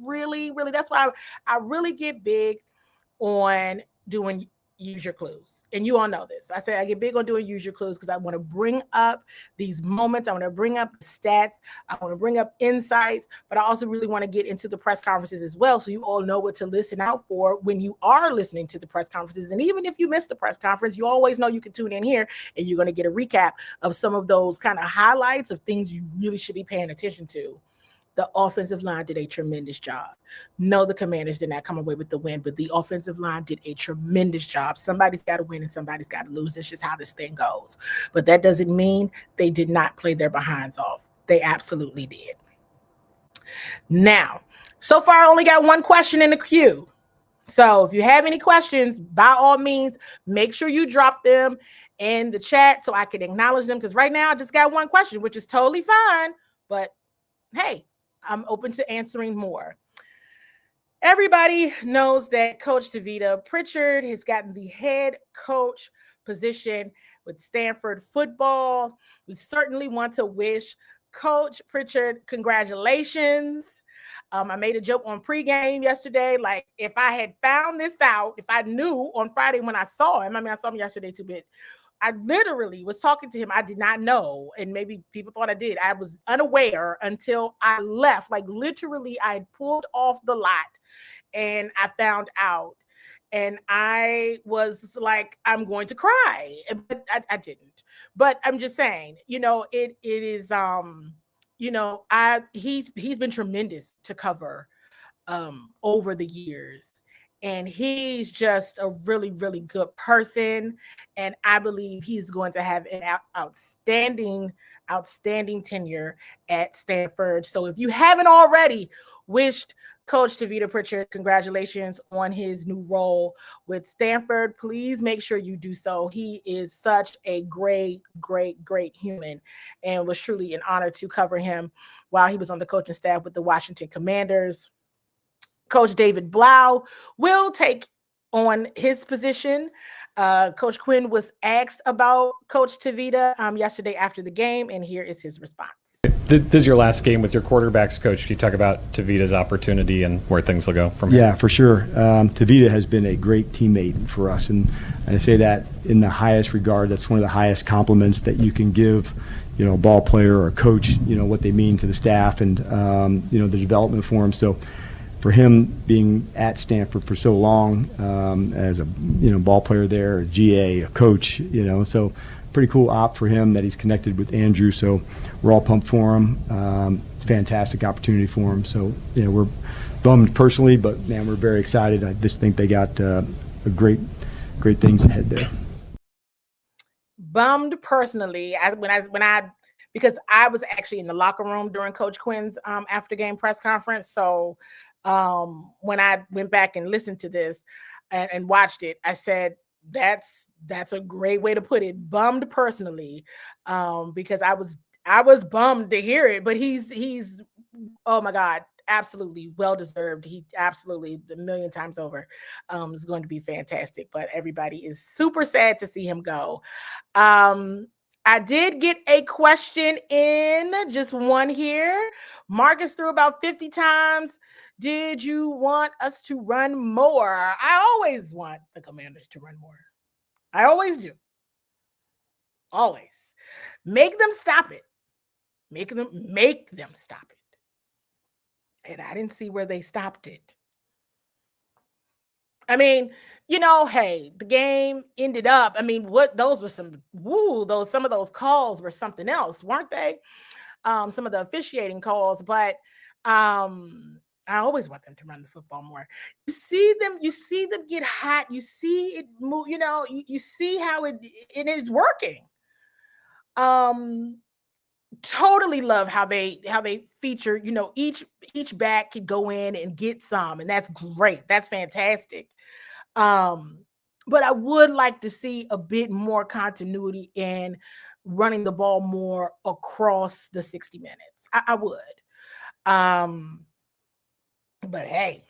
Speaker 1: really, that's why I really get big on doing use your clues. And you all know this. I say I get big on doing use your clues because I want to bring up these moments. I want to bring up the stats. I want to bring up insights, but I also really want to get into the press conferences as well. So you all know what to listen out for when you are listening to the press conferences. And even if you miss the press conference, you always know you can tune in here and you're going to get a recap of some of those kind of highlights of things you really should be paying attention to. The offensive line did a tremendous job. No, the Commanders did not come away with the win, but the offensive line did a tremendous job. Somebody's got to win and somebody's got to lose. That's just how this thing goes. But that doesn't mean they did not play their behinds off. They absolutely did. Now, so far I only got one question in the queue. So if you have any questions, by all means, make sure you drop them in the chat so I can acknowledge them. Because right now I just got one question, which is totally fine. But hey, I'm open to answering more. Everybody knows that Coach Tavita Pritchard has gotten the head coach position with Stanford football. We certainly want to wish Coach Pritchard congratulations. I made a joke on pregame yesterday. Like, if I had found this out, if I knew on Friday when I saw him, I saw him yesterday too, but I literally was talking to him. I did not know, and maybe people thought I did. I was unaware until I left. Like, literally, I had pulled off the lot, and I found out. And I was like, I'm going to cry. But I didn't. But I'm just saying, it is, he's been tremendous to cover over the years. And he's just a really, really good person. And I believe he's going to have an outstanding tenure at Stanford. So if you haven't already wished Coach Tavita Pritchard congratulations on his new role with Stanford, please make sure you do so. He is such a great, great, great human, and was truly an honor to cover him while he was on the coaching staff with the Washington Commanders. Coach David Blau will take on his position. Coach Quinn was asked about Coach Tavita yesterday after the game, and here is his response.
Speaker 11: This is your last game with your quarterbacks, Coach. Can you talk about Tavita's opportunity and where things will go from here?
Speaker 2: Yeah, for sure. Tavita has been a great teammate for us, and I say that in the highest regard. That's one of the highest compliments that you can give, a ball player or a coach, what they mean to the staff and, the development for them. So for him being at Stanford for so long as a ball player there, a GA, a coach, so pretty cool op for him that he's connected with Andrew. So we're all pumped for him. It's a fantastic opportunity for him. So we're bummed personally, but man, we're very excited. I just think they got a great things ahead there.
Speaker 1: Bummed personally, because I was actually in the locker room during Coach Quinn's after game press conference. So when I went back and listened to this and watched it, I said, that's a great way to put it. Bummed personally, because I was bummed to hear it, but he's oh my God, absolutely well deserved. He absolutely a million times over is going to be fantastic. But everybody is super sad to see him go. I did get a question in, just one here. Marcus threw about 50 times. Did you want us to run more? I always want the Commanders to run more. I always do. Always. Make them stop it. Make them stop it. And I didn't see where they stopped it. Hey, the game ended up. Those were some of those calls were something else, weren't they? Some of the officiating calls, but I always want them to run the football more. You see them get hot. You see it move, you see how it is working. totally love how they feature, each back could go in and get some, and that's great. That's fantastic. But I would like to see a bit more continuity in running the ball more across the 60 minutes. I would. But hey,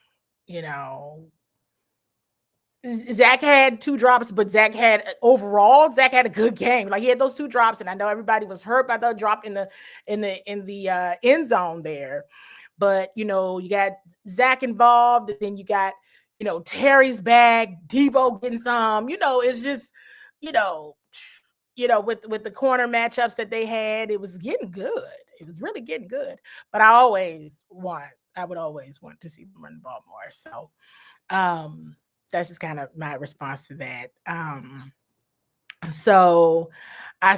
Speaker 1: Zach had 2 drops, but Zach had a good game. Like, he had those 2 drops, and I know everybody was hurt by the drop in the end zone there. But you got Zach involved, and then you got Terry's back, Debo getting some. It's just with the corner matchups that they had, it was getting good. It was really getting good. But I would always want to see them run the ball more. So that's just kind of my response to that. So I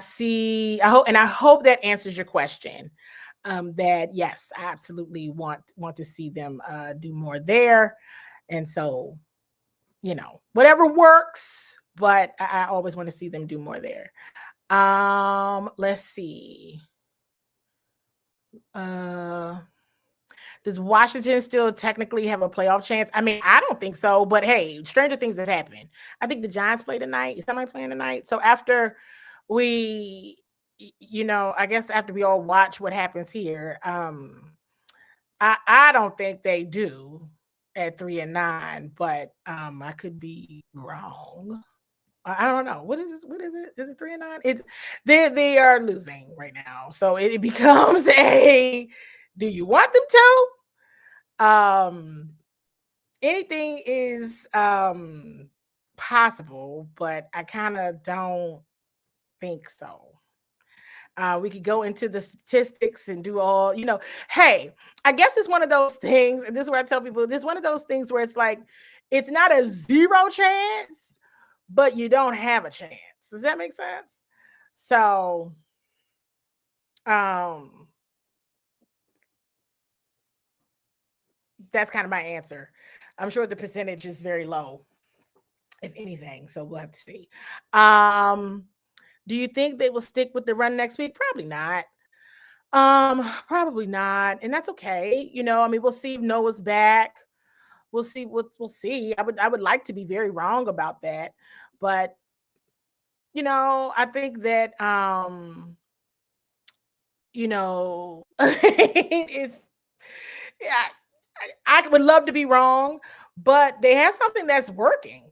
Speaker 1: hope that answers your question. That yes, I absolutely want to see them do more there. And so, whatever works, but I always want to see them do more there. Let's see. Does Washington still technically have a playoff chance? I mean, I don't think so, but hey, stranger things have happened. I think the Giants play tonight. Is somebody playing tonight? So after we, I guess after we all watch what happens here, I don't think they do at 3-9, but I could be wrong. I don't know. What is it? Is it 3-9? They are losing right now. So it becomes a, do you want them to? Anything is possible, but I kind of don't think so. We could go into the statistics and do all, hey, I guess it's one of those things, and this is where I tell people, this is one of those things where it's like, it's not a 0 chance, but you don't have a chance. Does that make sense? So, that's kind of my answer. I'm sure the percentage is very low, if anything. So we'll have to see. Do you think they will stick with the run next week? Probably not. Probably not. And that's okay. We'll see if Noah's back. We'll see. We'll see. I would like to be very wrong about that. But, I think that, it's, yeah, I would love to be wrong, but they have something that's working.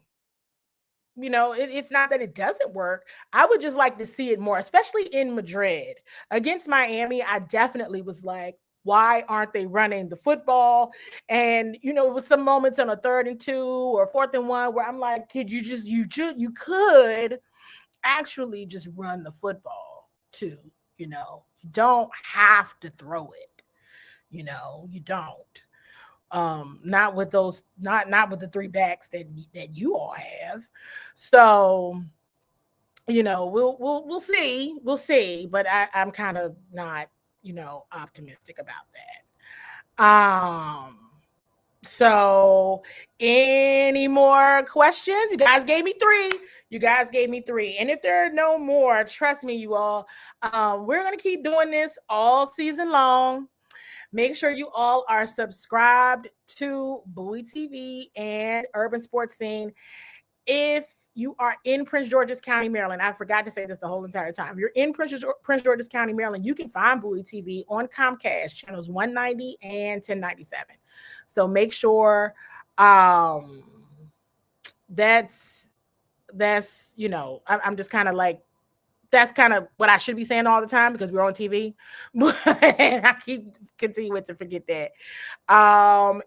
Speaker 1: It's not that it doesn't work. I would just like to see it more, especially in Madrid. Against Miami, I definitely was like, why aren't they running the football? And, with some moments on a 3rd and 2 or 4th and 1 where I'm like, you could actually just run the football too. You don't have to throw it. You don't. Not with those, not with the 3 backs that you all have. So, we'll see, but I'm kind of not, optimistic about that. So any more questions? You guys gave me 3. And if there are no more, trust me, you all, we're going to keep doing this all season long. Make sure you all are subscribed to Bowie TV and Urban Sports Scene. If you are in Prince George's County, Maryland, I forgot to say this the whole entire time. If you're in Prince George's County, Maryland, you can find Bowie TV on Comcast, channels 190 and 1097. So make sure that's I'm just kind of like, that's kind of what I should be saying all the time because we're on TV. But I keep continuing to forget that.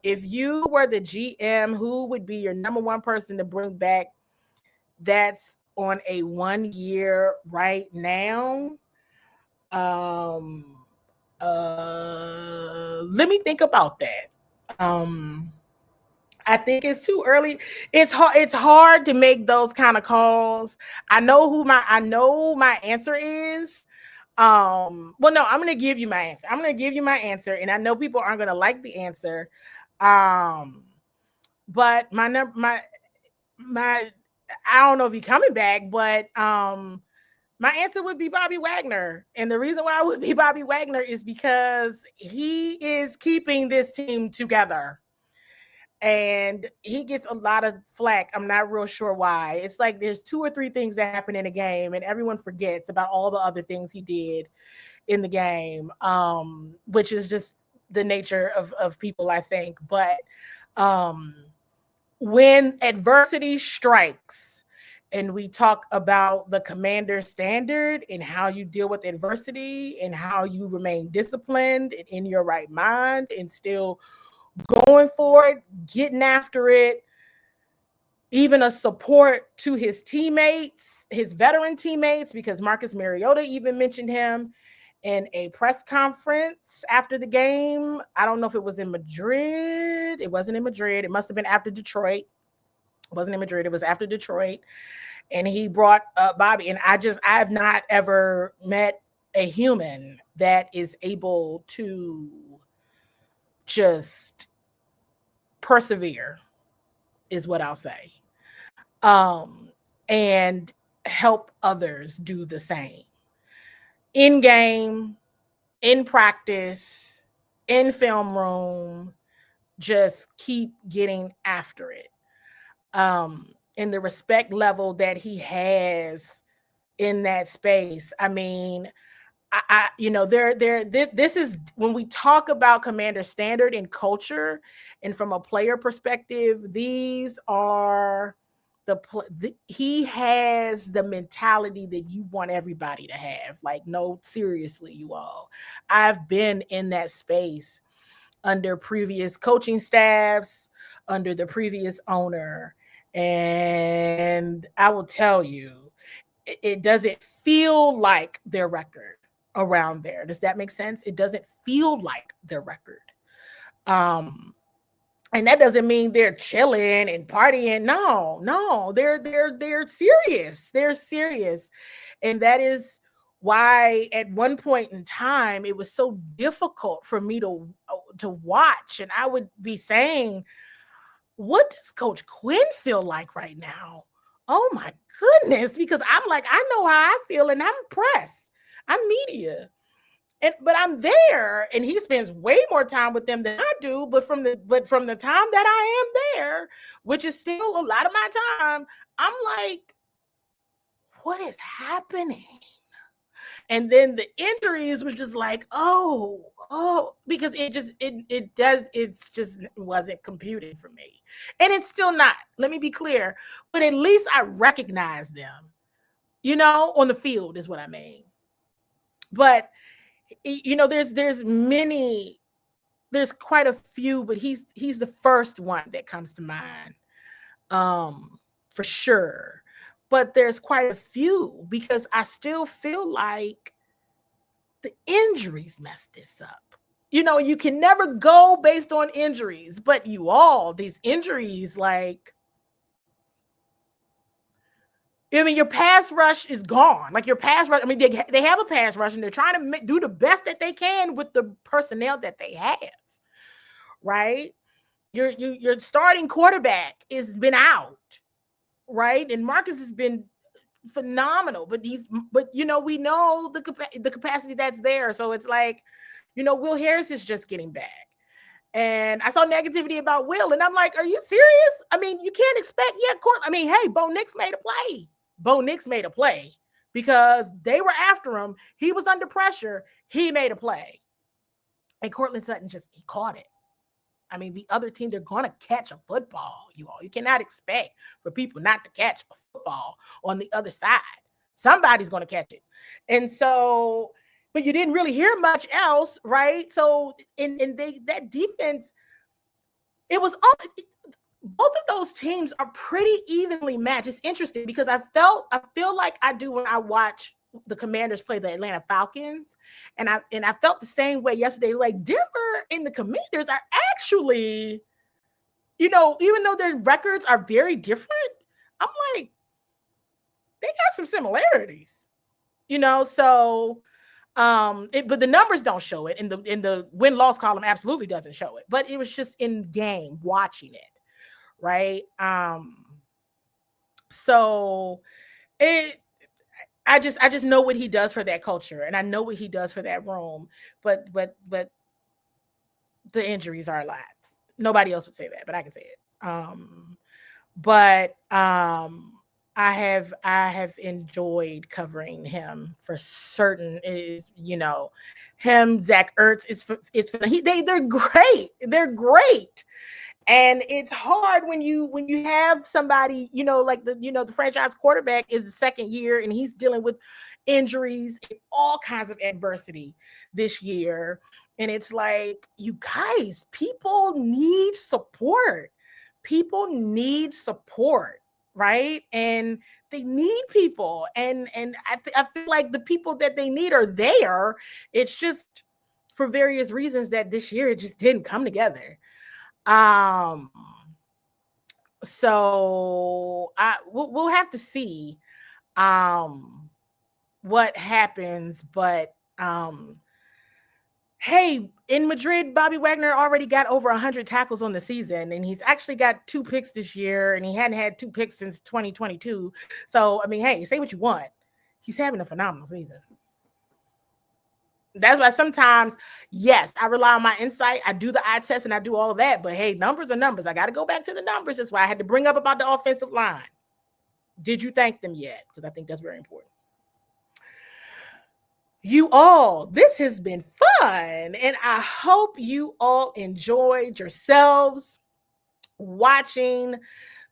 Speaker 1: If you were the GM, who would be your number 1 person to bring back that's on a 1 year right now? Let me think about that. I think it's too early. It's hard to make those kind of calls. I know my answer is. Well, no, I'm going to give you my answer. And I know people aren't going to like the answer. But my I don't know if he's coming back, but My answer would be Bobby Wagner. And the reason why I would be Bobby Wagner is because he is keeping this team together. And he gets a lot of flack. I'm not real sure why. It's like there's 2 or 3 things that happen in a game, and everyone forgets about all the other things he did in the game, which is just the nature of people, I think. But when adversity strikes, and we talk about the commander standard and how you deal with adversity and how you remain disciplined and in your right mind and still going for it, getting after it, even a support to his teammates, his veteran teammates, because Marcus Mariota even mentioned him in a press conference after the game. I don't know if it was in Madrid. It wasn't in Madrid. It must have been after Detroit. It wasn't in Madrid. It was after Detroit. And he brought up Bobby. And I have not ever met a human that is able to just persevere, is what I'll say. And help others do the same. In game, in practice, in film room, just keep getting after it. And the respect level that he has in that space. I mean, this is when we talk about commander standard and culture, and from a player perspective, these are he has the mentality that you want everybody to have. Like, no, seriously, you all. I've been in that space under previous coaching staffs, under the previous owner, and I will tell you, it doesn't feel like their record around there. Does that make sense? It doesn't feel like their record. And that doesn't mean they're chilling and partying. No, they're serious. They're serious. And that is why at one point in time, it was so difficult for me to watch. And I would be saying, what does Coach Quinn feel like right now? Oh my goodness, because I'm like, I know how I feel and I'm press. I'm media. But I'm there, and he spends way more time with them than I do. But from the time that I am there, which is still a lot of my time, I'm like, what is happening? And then the injuries was just like, oh, because it just wasn't computing for me. And it's still not, let me be clear, but at least I recognize them, on the field is what I mean. But, there's quite a few, but he's the first one that comes to mind, for sure. But there's quite a few, because I still feel like the injuries messed this up. You can never go based on injuries, but these injuries, like, your pass rush is gone. Like, your pass rush, they have a pass rush, and they're trying to do the best that they can with the personnel that they have, right? Your starting quarterback has been out, right? And Marcus has been phenomenal, but we know the capacity that's there. So it's like, Will Harris is just getting back. And I saw negativity about Will, and I'm like, are you serious? You can't expect hey, Bo Nix made a play. Bo Nix made a play because they were after him. He was under pressure. He made a play. And Cortland Sutton he caught it. The other team, they're going to catch a football, you all. You cannot expect for people not to catch a football on the other side. Somebody's going to catch it. And so, but you didn't really hear much else, right? So, that defense, it was all, both of those teams are pretty evenly matched. It's interesting because I feel like I do when I watch the Commanders play the Atlanta Falcons, and I felt the same way yesterday. Like, Denver and the Commanders are actually, even though their records are very different, I'm like, they got some similarities, So, but the numbers don't show it, and the win-loss column absolutely doesn't show it. But it was just in game watching it, right? So I just know what he does for that culture, and I know what he does for that room. But the injuries are a lot. Nobody else would say that, but I can say it. I have enjoyed covering him for certain. Is him, Zach Ertz they're great. They're great. And it's hard when you have somebody, like the franchise quarterback is the second year and he's dealing with injuries and all kinds of adversity this year. And it's like, you guys, people need support. People need support, right? And they need people. And I feel like the people that they need are there. It's just for various reasons that this year it just didn't come together. So we'll have to see what happens, but hey, in Madrid, Bobby Wagner already got over 100 tackles on the season, and he's actually got 2 picks this year, and he hadn't had 2 picks since 2022. So I mean, hey, say what you want, he's having a phenomenal season. That's why sometimes, yes, I rely on my insight. I do the eye test and I do all of that. But hey, numbers are numbers. I got to go back to the numbers. That's why I had to bring up about the offensive line. Did you thank them yet? Because I think that's very important. You all, this has been fun. And I hope you all enjoyed yourselves watching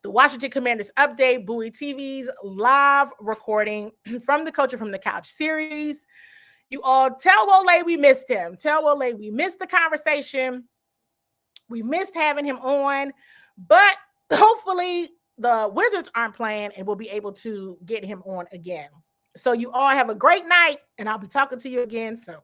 Speaker 1: the Washington Commanders Update, Bowie TV's live recording from the Coaching from the Couch series. You all tell Wole we missed him. Tell Wole we missed the conversation. We missed having him on, but hopefully the Wizards aren't playing and we'll be able to get him on again. So you all have a great night, and I'll be talking to you again soon.